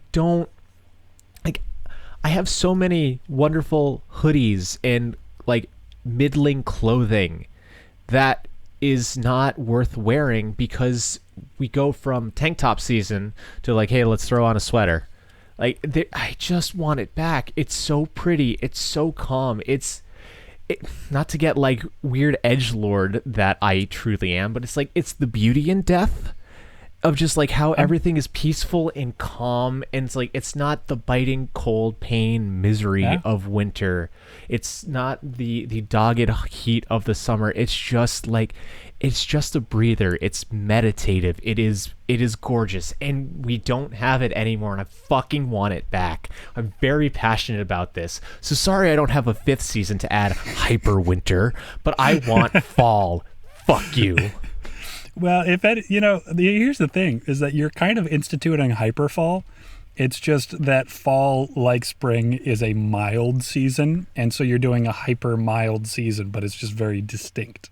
have so many wonderful hoodies and like middling clothing that is not worth wearing because we go from tank top season to like, hey, let's throw on a sweater. Like, I just want it back. It's so pretty. It's so calm. Not to get like weird edgelord that I truly am, but it's like, it's the beauty in death of just like how everything is peaceful and calm, and it's like, it's not the biting cold pain misery of winter. It's not the dogged heat of the summer. It's just like, it's just a breather. It's meditative. It is gorgeous, and we don't have it anymore, and I fucking want it back. I'm very passionate about this. So sorry I don't have a 5th season to add hyper winter, but I want fall. Fuck you. Well, here's the thing, is that you're kind of instituting hyper fall. It's just that fall, like spring, is a mild season, and so you're doing a hyper mild season, but it's just very distinct.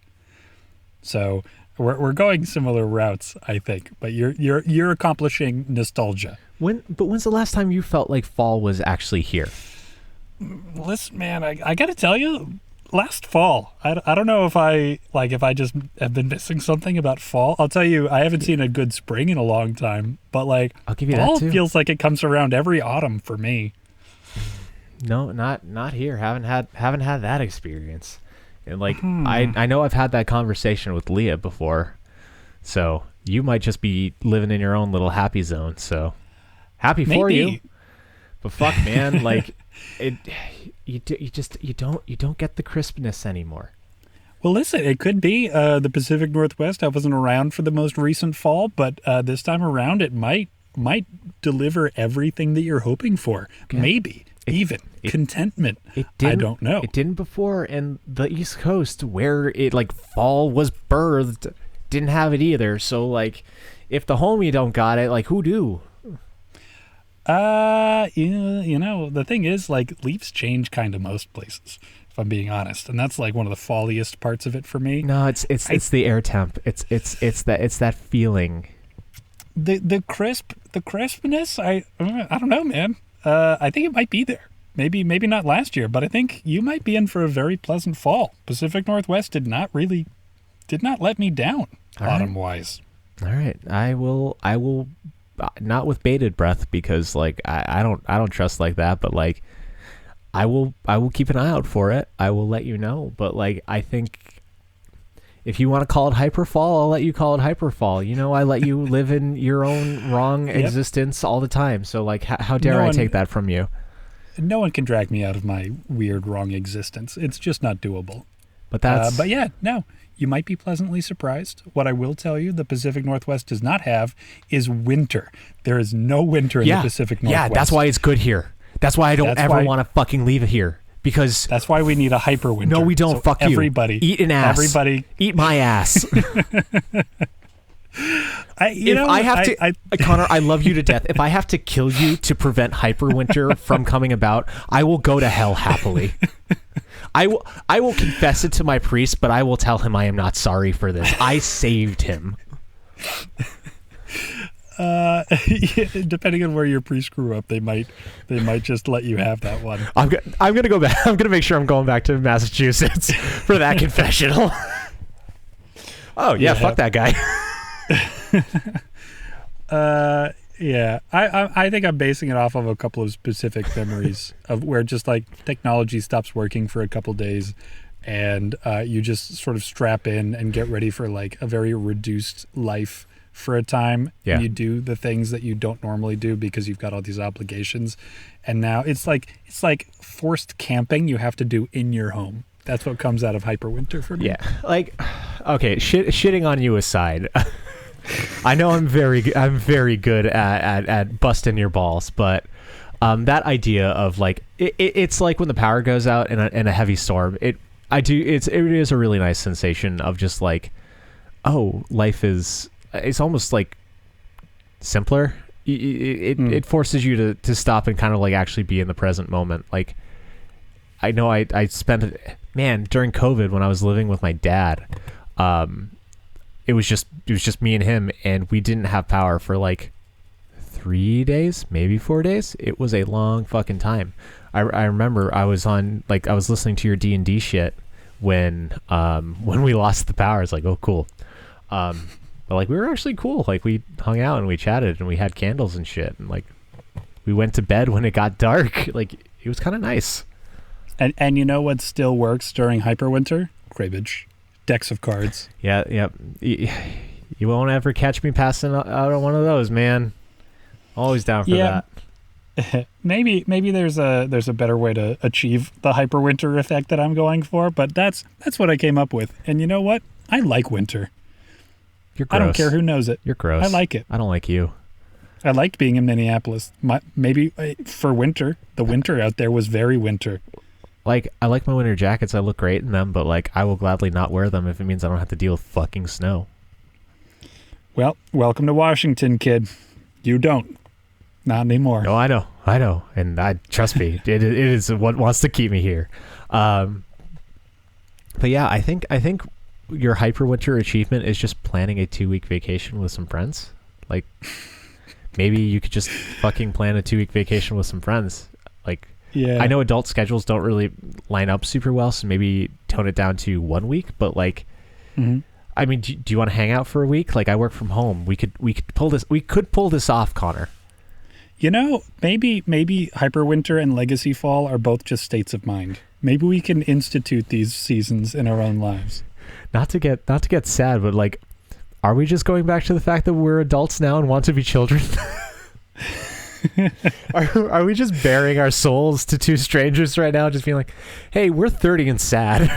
So we're going similar routes, I think, but you're accomplishing nostalgia. When's the last time you felt like fall was actually here? Listen, man, I got to tell you, last fall. I don't know if I just have been missing something about fall. I'll tell you, I haven't seen a good spring in a long time, but like, I'll give you fall that too. Feels like it comes around every autumn for me. No, not here. Haven't had that experience. And like, I know I've had that conversation with Leah before, so you might just be living in your own little happy zone. So happy for you, but fuck, man, like you don't get the crispness anymore. Well, listen, it could be the Pacific Northwest. I wasn't around for the most recent fall, but this time around, it might deliver everything that you're hoping for. Okay. Maybe. Contentment. I don't know. It didn't before, and the East Coast, where it like fall was birthed, didn't have it either. So like, if the homie don't got it, like, who do? The thing is, like, leaves change kind of most places, if I'm being honest, and that's like one of the falliest parts of it for me. No, it's the air temp. It's that feeling. The crispness. I don't know, man. I think it might be there. Maybe not last year, but I think you might be in for a very pleasant fall. Pacific Northwest did not let me down autumn-wise. All right. I will not with bated breath, because like I don't trust like that, but like I will keep an eye out for it. I will let you know, but like, I think if you want to call it hyperfall, I'll let you call it hyperfall. I let you live in your own wrong existence all the time. So like, how dare I take that from you? No one can drag me out of my weird wrong existence. It's just not doable. But that's. But yeah, no. You might be pleasantly surprised. What I will tell you, the Pacific Northwest does not have is winter. There is no winter in the Pacific Northwest. Yeah, that's why it's good here. That's why I don't ever want to fucking leave it here. Because that's why we need a hyper winter. No, we don't. So fuck everybody, you. Eat an ass. Everybody, eat my ass. Connor, I love you to death. If I have to kill you to prevent hyperwinter from coming about, I will go to hell happily. I will confess it to my priest, but I will tell him I am not sorry for this. I saved him. Depending on where your pre-screw up, they might just let you have that one. I'm gonna go back. I'm gonna make sure I'm going back to Massachusetts for that confessional. Oh yeah, fuck that guy. Yeah, I think I'm basing it off of a couple of specific memories of where just like technology stops working for a couple days, and you just sort of strap in and get ready for like a very reduced life for a time. Yeah. And you do the things that you don't normally do because you've got all these obligations, and now it's like forced camping you have to do in your home. That's what comes out of hyperwinter for me. Yeah, like, okay, shitting on you aside, I know I'm very good at busting your balls, but that idea of like it's like when the power goes out in a heavy storm. It is a really nice sensation of just like, oh, life is. It's almost like simpler. It forces you to stop and kind of like actually be in the present moment. Like, I know I spent, man, during COVID when I was living with my dad, it was just me and him, and we didn't have power for like 3 days, maybe 4 days. It was a long fucking time. I remember I was listening to your D&D shit when we lost the power. It's like, oh, cool. But like, we were actually cool. Like, we hung out and we chatted and we had candles and shit. And like, we went to bed when it got dark. Like, it was kind of nice. And you know what still works during hyperwinter? Cribbage. Decks of cards. Yeah. You won't ever catch me passing out on one of those, man. Always down for that. Maybe there's a better way to achieve the hyperwinter effect that I'm going for, but that's what I came up with. And you know what? I like winter. You're gross. I don't care who knows it. You're gross. I like it. I don't like you. I liked being in Minneapolis. Maybe for winter, the winter out there was very winter. Like, I like my winter jackets. I look great in them, but like, I will gladly not wear them if it means I don't have to deal with fucking snow. Well, welcome to Washington, kid. You don't. Not anymore. No, I know. And trust me, it is what wants to keep me here. But yeah, I think your hyperwinter achievement is just planning a 2-week vacation with some friends. Like, maybe you could just fucking plan a 2-week vacation with some friends. Like, yeah, I know adult schedules don't really line up super well, so maybe tone it down to 1 week. But like, I mean, do you want to hang out for a week? Like, I work from home. We could pull this. We could pull this off, Connor. You know, maybe hyperwinter and legacy fall are both just states of mind. Maybe we can institute these seasons in our own lives. Not to get sad, but like, are we just going back to the fact that we're adults now and want to be children? Are we just baring our souls to two strangers right now, just being like, hey, we're 30 and sad?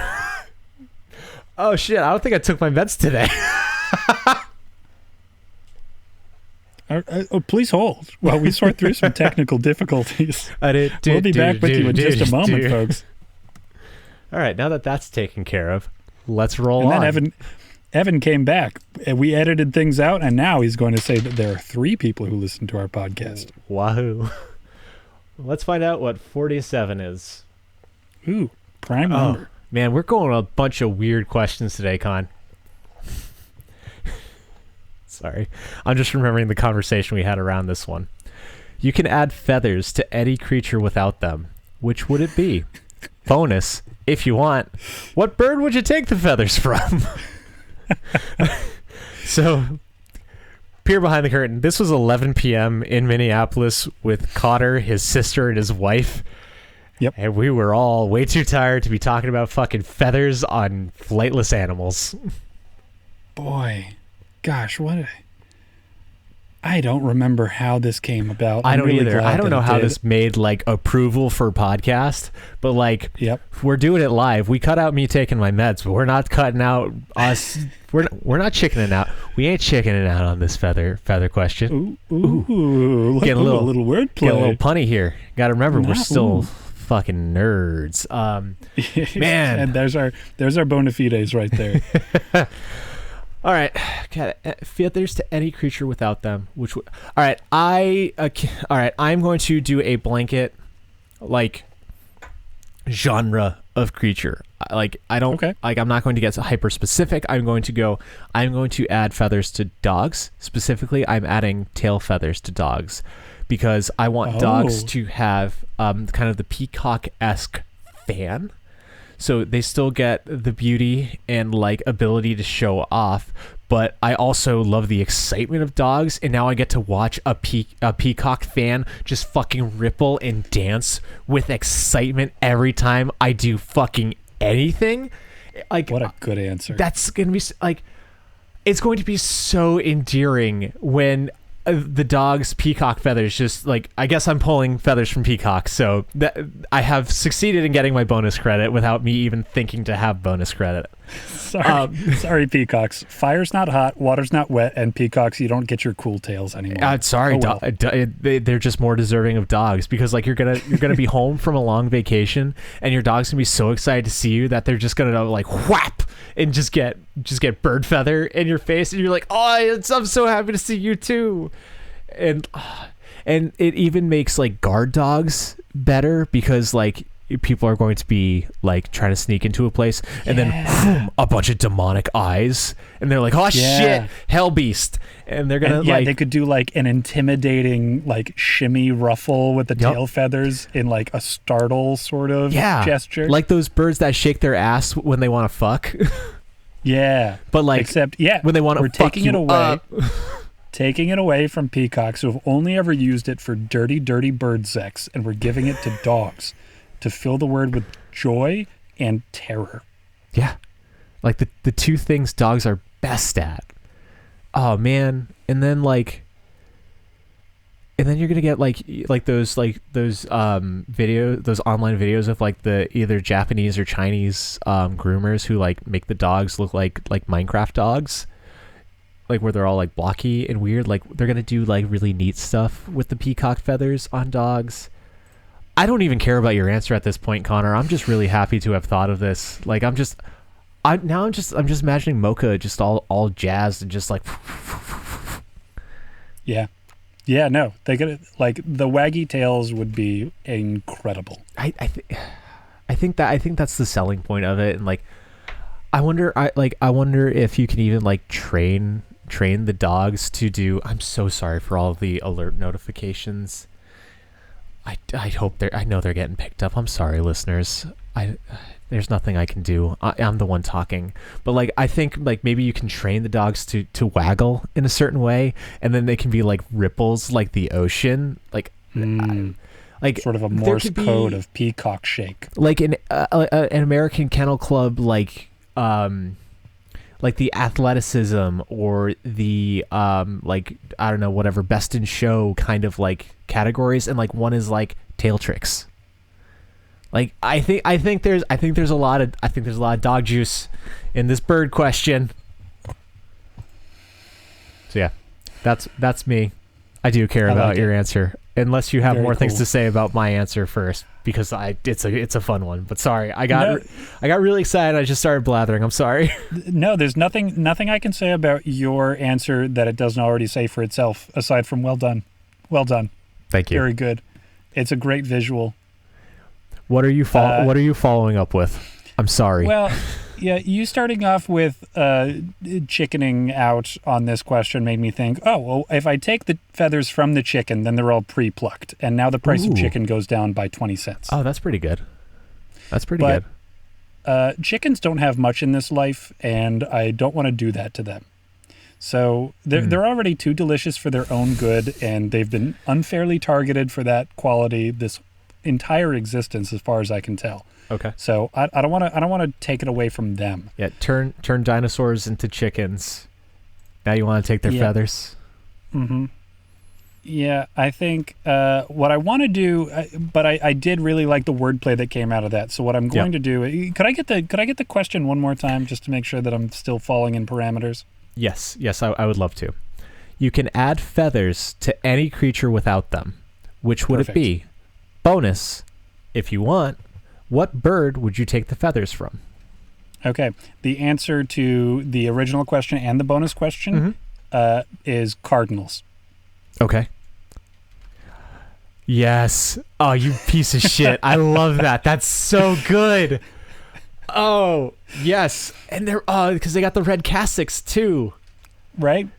Oh shit, I don't think I took my meds today. Please hold while we sort through some technical difficulties. We'll be back with you in just a moment, folks. All right, now that that's taken care of, let's roll on. And then Evan came back. We edited things out, and now he's going to say that there are 3 people who listen to our podcast. Wahoo. Let's find out what 47 is. Ooh, prime number. Man, we're going a bunch of weird questions today, Con. Sorry. I'm just remembering the conversation we had around this one. You can add feathers to any creature without them. Which would it be? Bonus, if you want, what bird would you take the feathers from? So, peer behind the curtain. This was 11 p.m. in Minneapolis with Cotter, his sister, and his wife. Yep. And we were all way too tired to be talking about fucking feathers on flightless animals. Boy. Gosh, I don't remember how this came about. I don't either. I don't know how this made like approval for podcast, but like, yep, we're doing it live. We cut out me taking my meds, but we're not cutting out us. We're not chickening out. We ain't chickening out on this feather question. Ooh. Getting a little wordplay. Getting a little punny here. Got to remember, we're still fucking nerds. Man, and there's our bona fides right there. All right, feathers to any creature without them. Which all right, I'm going to do a blanket like genre of creature. Like I don't Okay. like I'm not going to get hyper specific. I'm going to add feathers to dogs. Specifically, I'm adding tail feathers to dogs because I want dogs to have kind of the peacock-esque fan. So they still get the beauty and like ability to show off, but I also love the excitement of dogs, and now I get to watch a peacock fan just fucking ripple and dance with excitement every time I do fucking anything. Like, what a good answer. That's gonna be like, it's going to be so endearing when the dog's peacock feathers just like, I guess I'm pulling feathers from peacocks, so that I have succeeded in getting my bonus credit without me even thinking to have bonus credit. Sorry, peacocks. Fire's not hot, water's not wet, and peacocks, you don't get your cool tails anymore. Sorry, they're just more deserving of dogs because like you're gonna be home from a long vacation, and your dog's gonna be so excited to see you that they're just gonna like whap and just get bird feather in your face, and you're like, oh, I'm so happy to see you too, and it even makes like guard dogs better because like people are going to be like trying to sneak into a place, and then a bunch of demonic eyes, and they're like, oh shit, hell beast, and they're gonna they could do like an intimidating like shimmy ruffle with the tail feathers in like a startle sort of gesture, like those birds that shake their ass when they want to fuck. But like, except when they want to fuck taking it away up. Taking it away from peacocks who have only ever used it for dirty bird sex, and we're giving it to dogs to fill the word with joy and terror. Yeah. Like the two things dogs are best at. Oh man. And then you're gonna get those those online videos of like the either Japanese or Chinese groomers who like make the dogs look like Minecraft dogs. Like where they're all like blocky and weird. Like they're gonna do like really neat stuff with the peacock feathers on dogs. I don't even care about your answer at this point, Connor. I'm just really happy to have thought of this. Like I'm just imagining Mocha just all jazzed and just like. Yeah, no, they could like the waggy tails would be incredible. I think that's the selling point of it, and like I wonder if you can even like train the dogs to do. I'm so sorry for all the alert notifications. I hope I know they're getting picked up. I'm sorry, listeners. There's nothing I can do. I'm the one talking. But like I think like maybe you can train the dogs to waggle in a certain way, and then they can be like ripples like the ocean, like sort of a Morse code of peacock shake. Like an American Kennel Club like the athleticism or the like I don't know, whatever best in show kind of like categories, and like one is like tail tricks. Like I think there's a lot of dog juice in this bird question. So yeah, that's me. I do care about your answer, unless you have more things to say about my answer first, because it's a fun one. But sorry, I got really excited. I just started blathering. I'm sorry. No, there's nothing I can say about your answer that it doesn't already say for itself, aside from well done. Thank you. Very good. It's a great visual. What are you following up with? I'm sorry. Well, yeah, you starting off with chickening out on this question made me think, oh, well, if I take the feathers from the chicken, then they're all pre-plucked, and now the price of chicken goes down by 20 cents. Oh, that's pretty good. Good. Chickens don't have much in this life, and I don't want to do that to them. So they're already too delicious for their own good, and they've been unfairly targeted for that quality this entire existence, as far as I can tell. Okay. So I don't want to take it away from them. Yeah, turn dinosaurs into chickens. Now you want to take their feathers. Mm-hmm. Yeah, I think what I want to do, but I did really like the wordplay that came out of that. So what I'm going to do, could I get the question one more time just to make sure that I'm still falling in parameters? Yes, I would love to. You can add feathers to any creature without them. Which would it be? Bonus, if you want, what bird would you take the feathers from? Okay. The answer to the original question and the bonus question is Cardinals. Okay. Yes. Oh, you piece of shit. I love that. That's so good. Oh, yes. And they're because they got the red cassocks too. Right?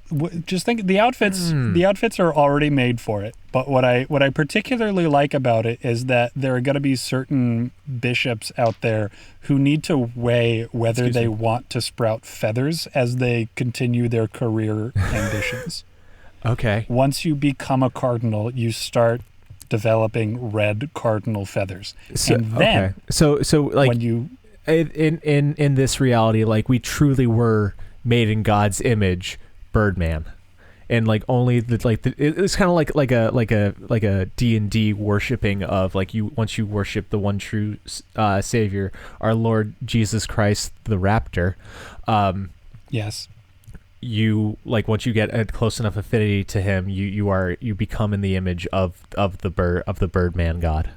Just think the outfits. The outfits are already made for it. But what I particularly like about it is that there are going to be certain bishops out there who need to weigh whether they want to sprout feathers as they continue their career ambitions. Okay. Once you become a cardinal, you start developing red cardinal feathers, and then so like when you in this reality, like we truly were made in God's image, Birdman, and like only it's kind of like a D&D worshiping of like once you worship the one true Savior, our Lord Jesus Christ, the Raptor. Yes. You like once you get a close enough affinity to him, you become in the image of the Birdman God.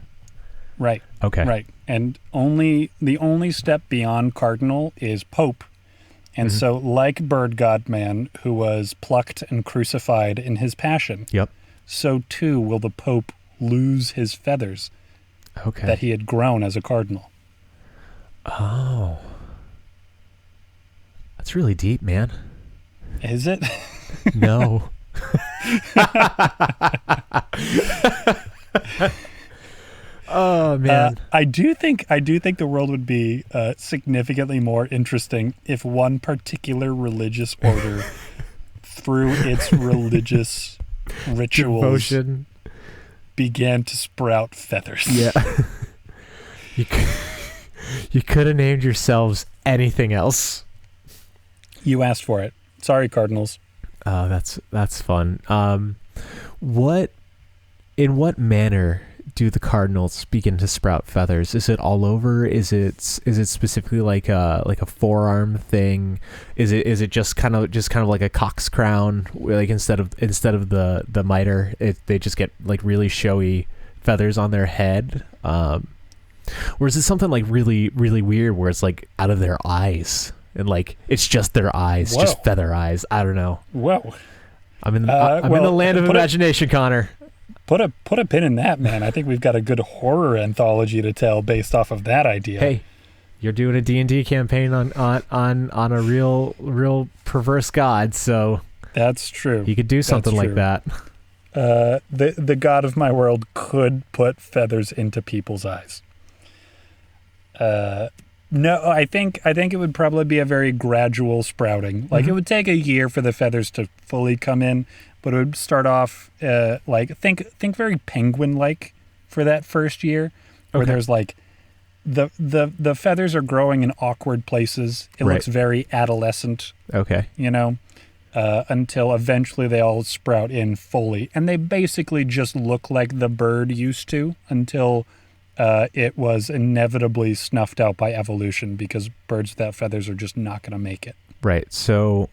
Right. Okay. Right. And the only step beyond cardinal is Pope. And so like Bird God Man, who was plucked and crucified in his passion, Yep. so too will the Pope lose his feathers that he had grown as a cardinal. Oh. That's really deep, man. Is it? No. Oh man. I do think the world would be significantly more interesting if one particular religious order, through its religious rituals, Devotion, began to sprout feathers. Yeah. You could have named yourselves anything else. You asked for it. Sorry, Cardinals. Oh, that's fun. In what manner do the Cardinals begin to sprout feathers? Is it all over? Is it specifically like a forearm thing? Is it just kind of like a cock's crown? Like instead of the mitre, they just get like really showy feathers on their head. Or is it something like really, really weird where it's like out of their eyes and like it's just their eyes, Whoa. just feather eyes? I don't know. Whoa. I'm in the land of imagination, Connor. Put a pin in that, man. I think we've got a good horror anthology to tell based off of that idea. Hey, you're doing a D&D campaign on a real perverse god, so that's true. You could do something like that. The god of my world could put feathers into people's eyes. No, I think it would probably be a very gradual sprouting. Like it would take a year for the feathers to fully come in, but it would start off like think very penguin-like for that first year, where there's like the feathers are growing in awkward places. It looks very adolescent. Okay. Until eventually they all sprout in fully, and they basically just look like the bird used to until it was inevitably snuffed out by evolution because birds without feathers are just not going to make it. Right. So,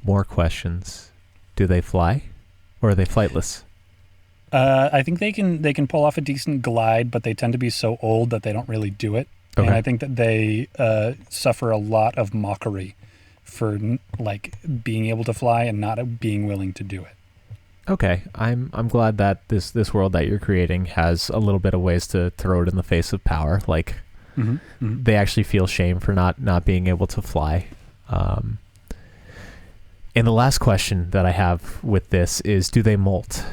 more questions. Do they fly, or are they flightless? I think they can pull off a decent glide, but they tend to be so old that they don't really do it. Okay. And I think that they suffer a lot of mockery for like being able to fly and not being willing to do it. Okay, I'm glad that this world that you're creating has a little bit of ways to throw it in the face of power. Like they actually feel shame for not being able to fly. And the last question that I have with this is, do they molt?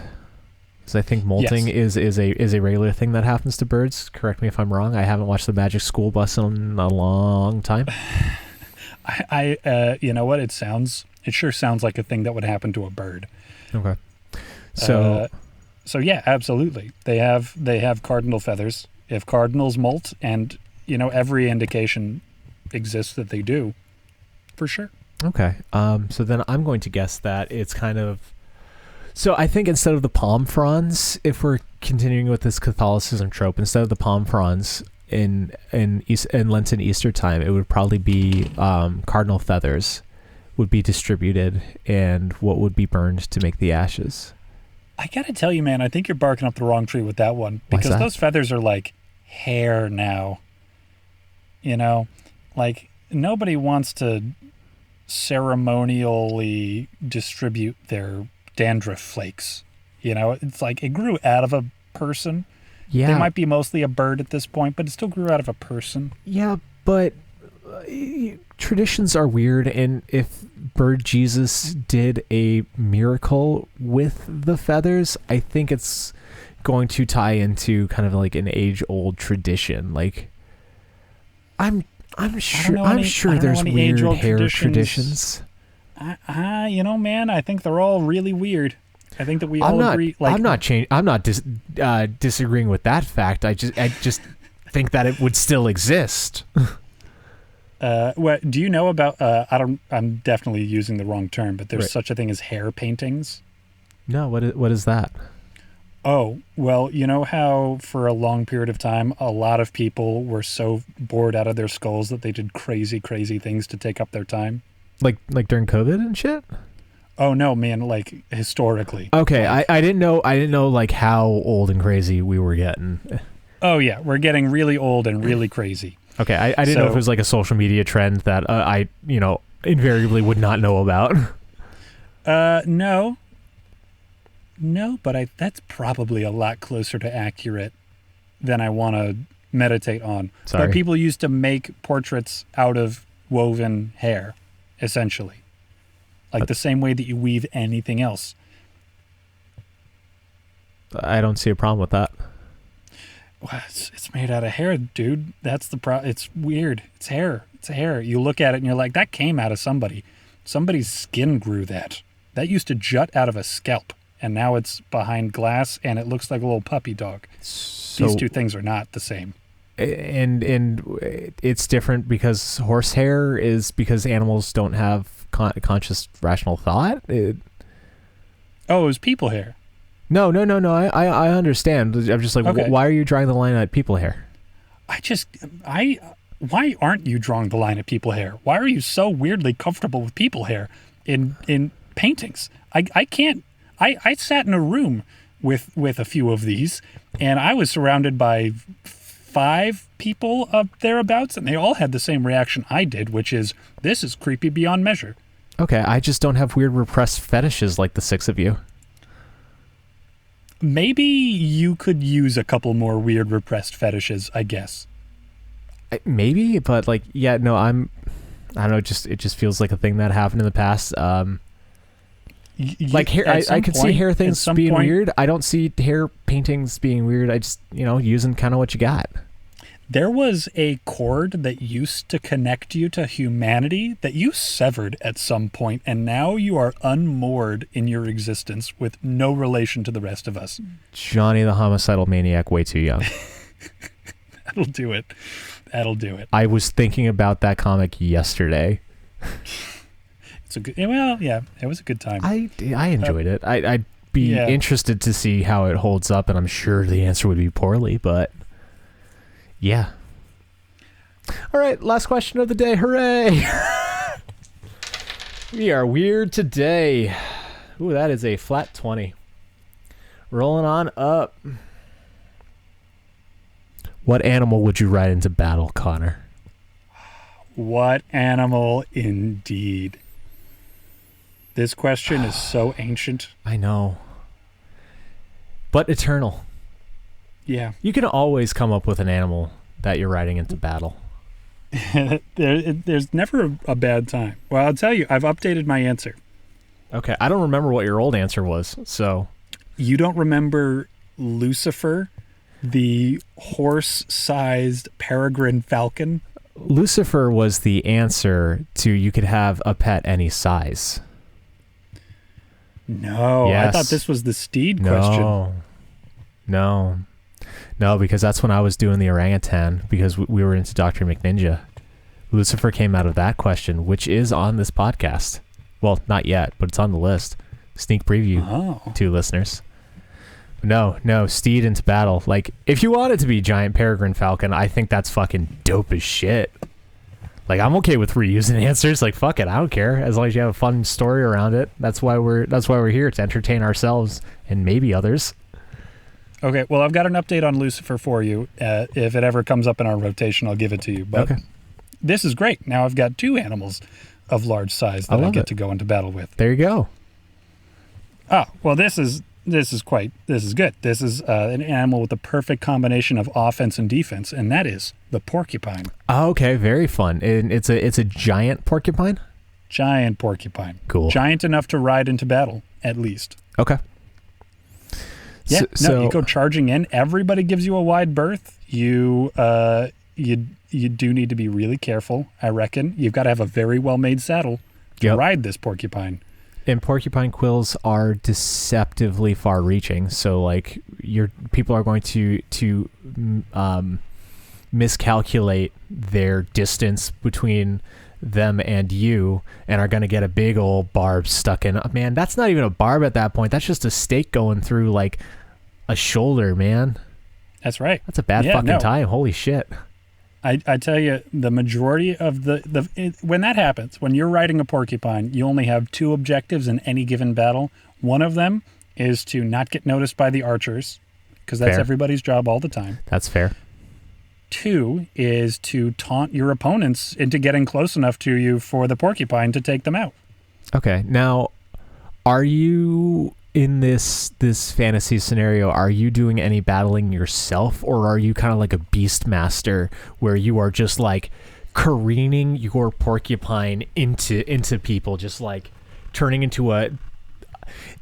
Because I think molting is a regular thing that happens to birds. Correct me if I'm wrong. I haven't watched the Magic School Bus in a long time. I you know what? It sure sounds like a thing that would happen to a bird. Okay. So yeah, absolutely. They have cardinal feathers. If cardinals molt, and every indication exists that they do, for sure. Okay. So then I'm going to guess that it's kind of. So I think instead of the palm fronds, if we're continuing with this Catholicism trope, instead of the palm fronds in Lenten Easter time, it would probably be cardinal feathers would be distributed, and what would be burned to make the ashes. I gotta tell you, man, I think you're barking up the wrong tree with that one, because those feathers are like hair now. Like nobody wants to ceremonially distribute their dandruff flakes. It's like it grew out of a person. Yeah. They might be mostly a bird at this point, but it still grew out of a person. Yeah, but traditions are weird, and if Bird Jesus did a miracle with the feathers, I think it's going to tie into kind of like an age-old tradition. Like, I'm sure there's weird hair traditions. Man, I think they're all really weird. I think that we all agree. Like, I'm not disagreeing with that fact. I just think that it would still exist. What do you know about? I'm definitely using the wrong term, but there's such a thing as hair paintings. No, what is that? Oh, well, you know how for a long period of time, a lot of people were so bored out of their skulls that they did crazy, crazy things to take up their time? Like during COVID and shit? Oh, no, man, like historically. Okay, I didn't know like how old and crazy we were getting. Oh, yeah, we're getting really old and really crazy. Okay, I didn't know if it was like a social media trend that I invariably would not know about. No, but that's probably a lot closer to accurate than I want to meditate on. Sorry. But people used to make portraits out of woven hair, essentially. Like the same way that you weave anything else. I don't see a problem with that. Well, it's made out of hair, dude. That's the problem. It's weird. It's hair. It's hair. You look at it and you're like, that came out of somebody. Somebody's skin grew that. That used to jut out of a scalp. And now it's behind glass, and it looks like a little puppy dog. So, these two things are not the same. And it's different because horsehair is because animals don't have conscious, rational thought. It was people hair. No. I understand. I'm just like, okay. Why are you drawing the line at people hair? Why aren't you drawing the line at people hair? Why are you so weirdly comfortable with people hair in paintings? I can't. I sat in a room with a few of these, and I was surrounded by 5 people up thereabouts, and they all had the same reaction I did, which is, this is creepy beyond measure. Okay, I just don't have weird repressed fetishes like the 6 of you. Maybe you could use a couple more weird repressed fetishes, I guess. Maybe, but like, yeah, no, I don't know, it just feels like a thing that happened in the past. Like hair, I can see hair things being weird. I don't see hair paintings being weird. I just, using kind of what you got. There was a cord that used to connect you to humanity that you severed at some point, and now you are unmoored in your existence with no relation to the rest of us. Johnny the homicidal maniac, way too young. That'll do it. I was thinking about that comic yesterday. It was a good time. I enjoyed it. I'd be interested to see how it holds up, and I'm sure the answer would be poorly, but yeah. All right, last question of the day. Hooray! We are weird today. Ooh, that is a flat 20. Rolling on up. What animal would you ride into battle, Connor? What animal indeed. This question is so ancient. I know. But eternal. Yeah. You can always come up with an animal that you're riding into battle. There's never a bad time. Well, I'll tell you, I've updated my answer. Okay, I don't remember what your old answer was, so... You don't remember Lucifer, the horse-sized peregrine falcon? Lucifer was the answer to you could have a pet any size. No, yes. I thought this was the steed question. No, because that's when I was doing the orangutan, because we were into Dr. McNinja. Lucifer came out of that question, which is on this podcast. Well, not yet, but it's on the list. Sneak preview to listeners. No, steed into battle. Like, if you want it to be giant peregrine falcon, I think that's fucking dope as shit. Like, I'm okay with reusing answers. Like, fuck it, I don't care, as long as you have a fun story around it. That's why we're here, to entertain ourselves and maybe others. Okay, well, I've got an update on Lucifer for you. If it ever comes up in our rotation, I'll give it to you. But This is great. Now I've got 2 animals of large size that I get to go into battle with. There you go. Oh, well, this is this is good. This is an animal with the perfect combination of offense and defense, and that is the porcupine. Oh, okay, very fun. And it's a giant porcupine? Giant porcupine. Cool. Giant enough to ride into battle, at least. Okay. Yeah, you go charging in. Everybody gives you a wide berth. You do need to be really careful, I reckon. You've got to have a very well-made saddle to ride this porcupine. And porcupine quills are deceptively far-reaching, so like people are going to miscalculate their distance between them and you, and are going to get a big old barb stuck in. Man, that's not even a barb at that point. That's just a stake going through like a shoulder, man. That's right. That's a bad fucking time. Holy shit. I tell you, the majority of when that happens, when you're riding a porcupine, you only have two objectives in any given battle. One of them is to not get noticed by the archers, because that's everybody's job all the time. That's fair. Two is to taunt your opponents into getting close enough to you for the porcupine to take them out. Okay. Now, are you in this fantasy scenario, are you doing any battling yourself, or are you kind of like a beast master where you are just like careening your porcupine into people, just like turning into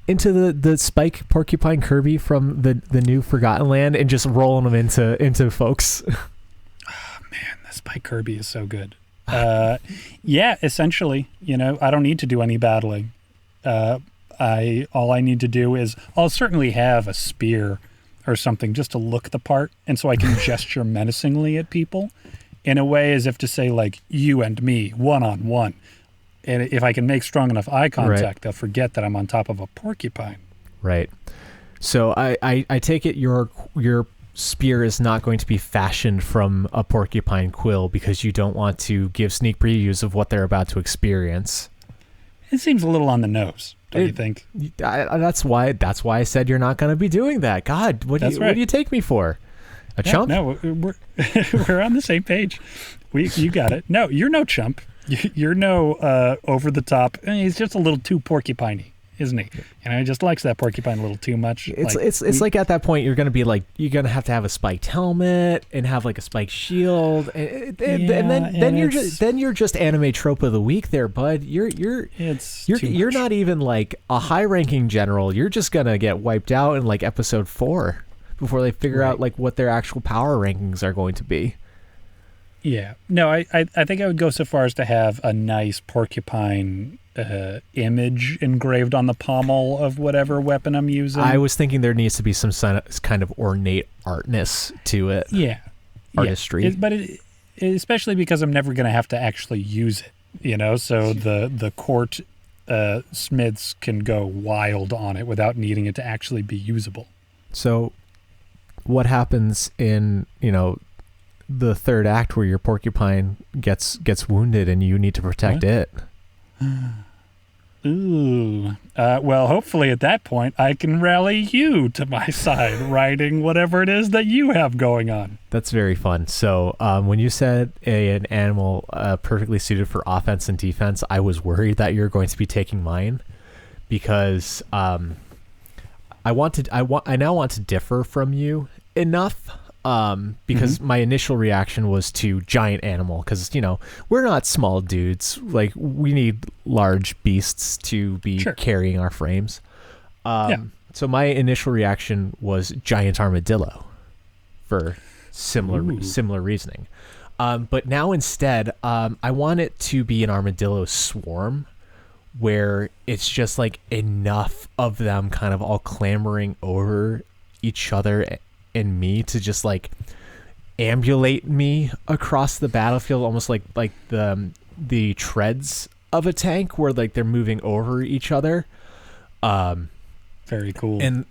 the Spike Porcupine Kirby from the new Forgotten Land and just rolling them into folks? Oh, man, the Spike Kirby is so good. Yeah, essentially, I don't need to do any battling. All I need to do is I'll certainly have a spear or something just to look the part, and so I can gesture menacingly at people in a way as if to say, like, you and me, one-on-one. And if I can make strong enough eye contact, they'll forget that I'm on top of a porcupine. Right. So I take it your spear is not going to be fashioned from a porcupine quill because you don't want to give sneak previews of what they're about to experience. It seems a little on the nose, don't you think? That's why I said you're not going to be doing that. God, what do you take me for? A chump? No, we're on the same page. You got it. No, you're no chump. You're no over the top. He's just a little too porcupiney, isn't he? And he just likes that porcine a little too much. It's like at that point you're going to be like, you're going to have a spiked helmet and have like a spiked shield, and then you're just anime trope of the week there, bud. You're not even like a high ranking general. You're just going to get wiped out in like episode 4 before they figure out like what their actual power rankings are going to be. Yeah. No, I think I would go so far as to have a nice porcupine image engraved on the pommel of whatever weapon I'm using. I was thinking there needs to be some kind of ornate artness to it. Yeah. Artistry. But especially because I'm never going to have to actually use it, so the court smiths can go wild on it without needing it to actually be usable. So what happens in, the third act where your porcupine gets wounded and you need to protect it? Ooh. Well, hopefully at that point I can rally you to my side, riding whatever it is that you have going on. That's very fun. So when you said an animal perfectly suited for offense and defense, I was worried that you're going to be taking mine, because I now want to differ from you enough. Because my initial reaction was to giant animal, because we're not small dudes. Like, we need large beasts to be carrying our frames. So my initial reaction was giant armadillo for similar reasoning. But now instead, I want it to be an armadillo swarm, where it's just like enough of them kind of all clambering over each other and me to just like ambulate me across the battlefield, almost like the treads of a tank, where like they're moving over each other. Very cool. And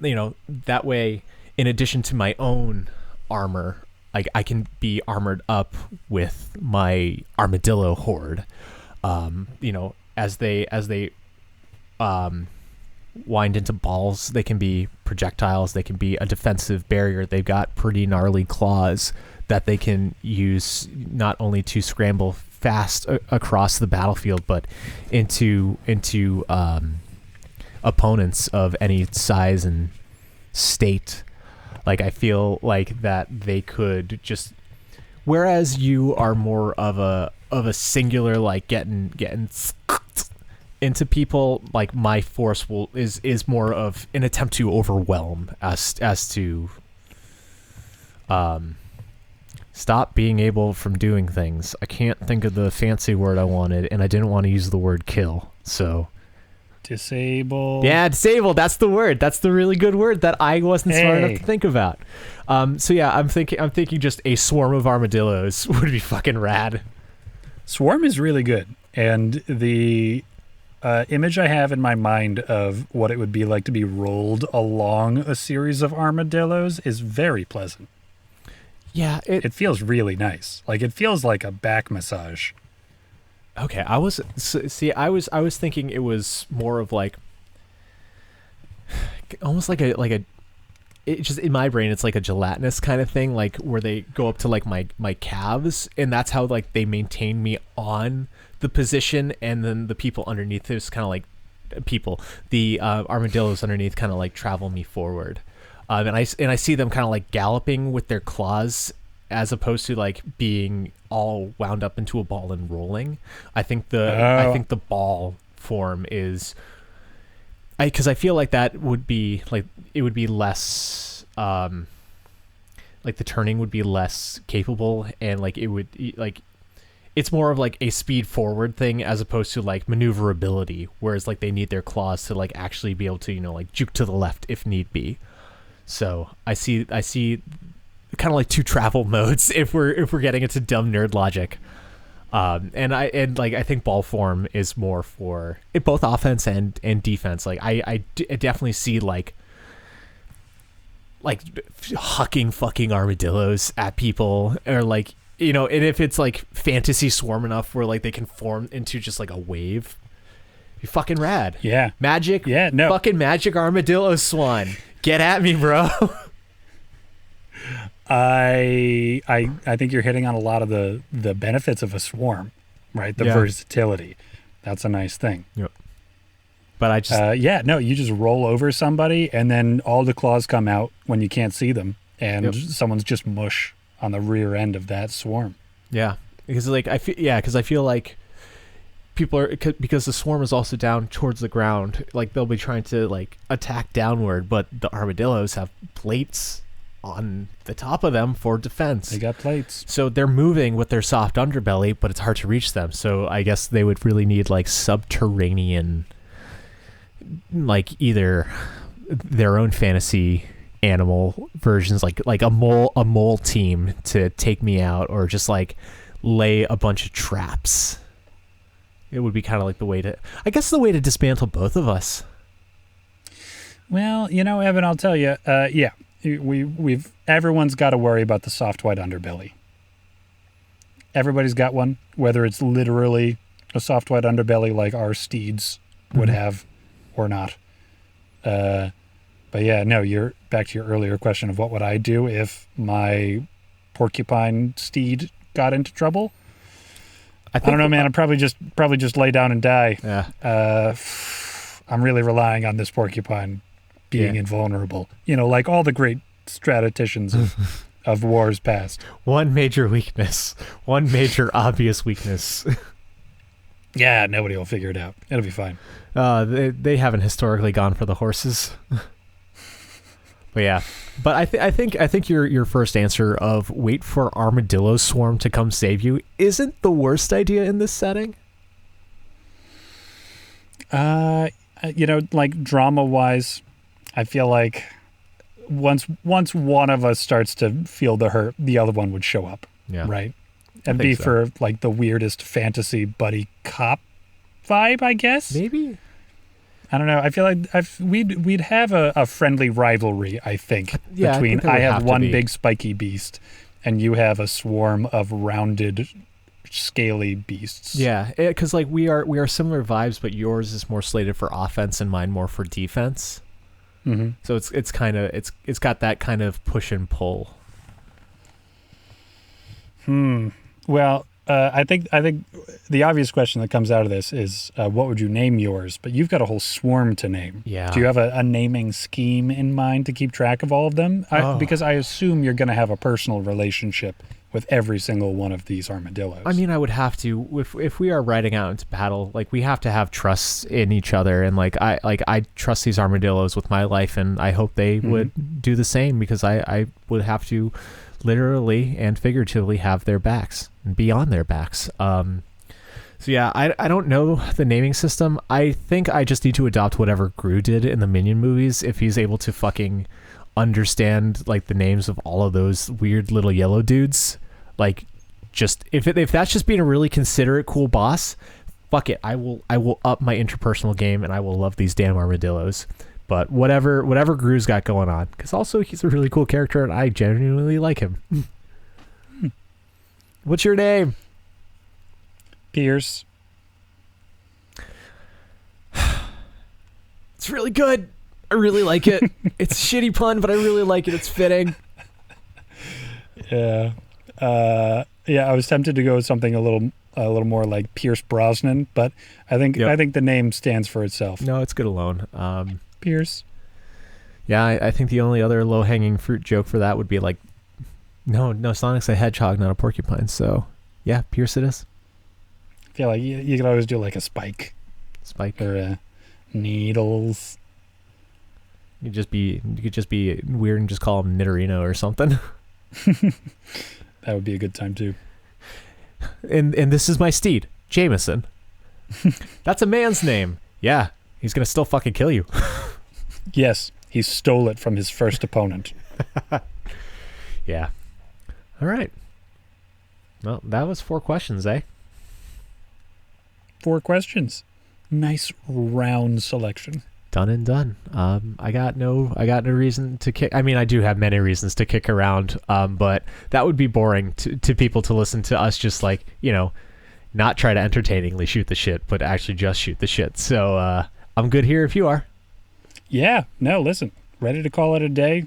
that way, in addition to my own armor, like I can be armored up with my armadillo horde. As they wind into balls, they can be projectiles, they can be a defensive barrier. They've got pretty gnarly claws that they can use not only to scramble fast across the battlefield, but into opponents of any size and state. Like, I feel like that they could just, whereas you are more of a singular, like getting into people, like my force is more of an attempt to overwhelm as to stop being able from doing things. I can't think of the fancy word I wanted, and I didn't want to use the word kill. So disable. Yeah, disable. That's the word. That's the really good word that I wasn't smart enough to think about. So yeah, I'm thinking just a swarm of armadillos would be fucking rad. Swarm is really good, and the image I have in my mind of what it would be like to be rolled along a series of armadillos is very pleasant. Yeah, it feels really nice. Like, it feels like a back massage. Okay, I was thinking it was more of like almost like a it just, in my brain, it's like a gelatinous kind of thing, like where they go up to like my calves, and that's how like they maintain me on the position, and then the people underneath is kind of like the armadillos underneath kind of like travel me forward. And I see them kind of like galloping with their claws, as opposed to like being all wound up into a ball and rolling. I think the ball form is, because I feel like that would be like, it would be less like the turning would be less capable, and like it would like, it's more of like a speed forward thing as opposed to like maneuverability, whereas like they need their claws to like actually be able to, like juke to the left if need be. So I see kind of like two travel modes if we're getting into dumb nerd logic. And I think ball form is more for it, both offense and defense. Like I definitely see like hucking fucking armadillos at people, or like, and if it's like fantasy swarm enough where like they can form into just like a wave, you're fucking rad. Yeah. Magic. Yeah. No. Fucking magic armadillo swan. Get at me, bro. I think you're hitting on a lot of the benefits of a swarm, right? The versatility. That's a nice thing. Yep. But I just you just roll over somebody, and then all the claws come out when you can't see them, and someone's just mush on the rear end of that swarm. Yeah, because like I feel like people are, because the swarm is also down towards the ground, like they'll be trying to like attack downward, but the armadillos have plates on the top of them for defense. They got plates, so they're moving with their soft underbelly, but it's hard to reach them. So I guess they would really need like subterranean, like either their own fantasy animal versions, like a mole team to take me out, or just like lay a bunch of traps. It would be kind of like the way to dismantle both of us. Well, Evan, I'll tell you, everyone's got to worry about the soft white underbelly. Everybody's got one, whether it's literally a soft white underbelly like our steeds would have or not. But yeah, no, you're back to your earlier question of what would I do if my porcupine steed got into trouble? I don't know, man. I'd probably just lay down and die. Yeah. I'm really relying on this porcupine being invulnerable. Like all the great strategicians of wars past. One major weakness. One major obvious weakness. Yeah, nobody will figure it out. It'll be fine. They haven't historically gone for the horses. But yeah, but I think your first answer of wait for armadillo swarm to come save you isn't the worst idea in this setting. Like drama wise, I feel like once one of us starts to feel the hurt, the other one would show up. Yeah. Right. And be so. For like the weirdest fantasy buddy cop vibe, I guess. Maybe. I don't know. I feel like we'd have a friendly rivalry, I think, between I have one big spiky beast and you have a swarm of rounded, scaly beasts. Yeah, because like we are similar vibes, but yours is more slated for offense and mine more for defense. Mm-hmm. So it's kind of it's got that kind of push and pull. Well, I think the obvious question that comes out of this is what would you name yours? But you've got a whole swarm to name. Yeah. Do you have a naming scheme in mind to keep track of all of them? Because I assume you're going to have a personal relationship with every single one of these armadillos. I mean, I would have to if we are riding out into battle, like we have to have trust in each other, and I trust these armadillos with my life, and I hope they would do the same, because I would have to literally and figuratively have their backs and be on their backs. So yeah, I don't know the naming system. I think I just need to adopt whatever Gru did in the Minion movies, if he's able to fucking understand like the names of all of those weird little yellow dudes. Like, just if that's just being a really considerate, cool boss, fuck it. I will up my interpersonal game, and I will love these damn armadillos. But whatever Gru's got going on, because also he's a really cool character, and I genuinely like him. What's your name? Pierce. It's really good. I really like it. It's a shitty pun, but I really like it. It's fitting. Yeah. Yeah, I was tempted to go with something a little more like Pierce Brosnan, but I think the name stands for itself. No, it's good alone. Pierce. Yeah, I think the only other low-hanging fruit joke for that would be like, no, Sonic's a hedgehog, not a porcupine. So, yeah, Pierce it is. I feel like you could always do like a Spike. Or Needles. You could just be weird and just call him Nidorino or something. That would be a good time too. And this is my steed, Jameson. That's a man's name. Yeah, he's gonna still fucking kill you. Yes, he stole it from his first opponent. Yeah. All right. Well, that was 4 questions, eh? 4 questions. Nice round selection. Done and done. I got no reason to kick. I mean, I do have many reasons to kick around, but that would be boring to people to listen to us just like, not try to entertainingly shoot the shit, but actually just shoot the shit. So I'm good here if you are. Yeah. No, listen. Ready to call it a day.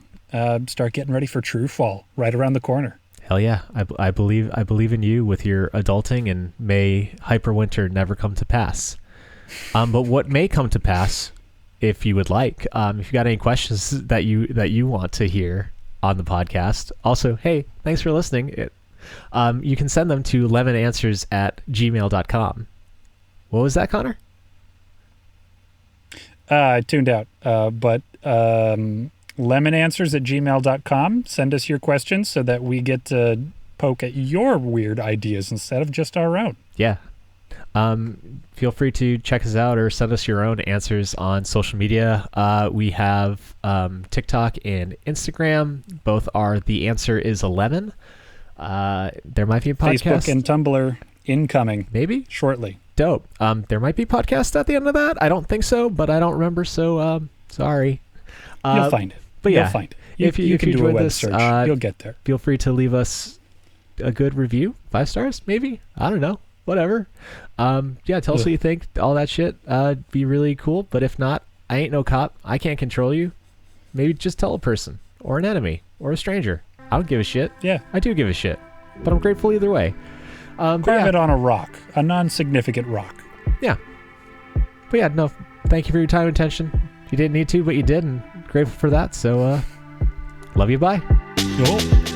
Start getting ready for True Fall right around the corner. Hell yeah. I believe in you with your adulting, and may Hyperwinter never come to pass. But what may come to pass, if you would like, if you got any questions that you want to hear on the podcast. Also, hey, thanks for listening. You can send them to lemonanswers@gmail.com. What was that, Connor? I tuned out. But lemonanswers@gmail.com. Send us your questions so that we get to poke at your weird ideas instead of just our own. Yeah. Feel free to check us out or send us your own answers on social media. We have TikTok and Instagram. Both are The Answer is a Lemon. There might be a podcast. Facebook and Tumblr incoming. Maybe? Shortly. Dope. There might be a podcast at the end of that. I don't think so, but I don't remember, so sorry. You'll find it. But yeah, you'll find it. If you can do a enjoyed web this, search. You'll get there. Feel free to leave us a good review. 5 stars, maybe? I don't know. Whatever. Yeah, tell us what you think. All that shit. Be really cool. But if not, I ain't no cop. I can't control you. Maybe just tell a person or an enemy or a stranger. I don't give a shit. Yeah. I do give a shit. But I'm grateful either way. Carve it on a rock. A non-significant rock. Yeah. But yeah, no, thank you for your time and attention. You didn't need to, but you did, and grateful for that. So, love you. Bye. Cool.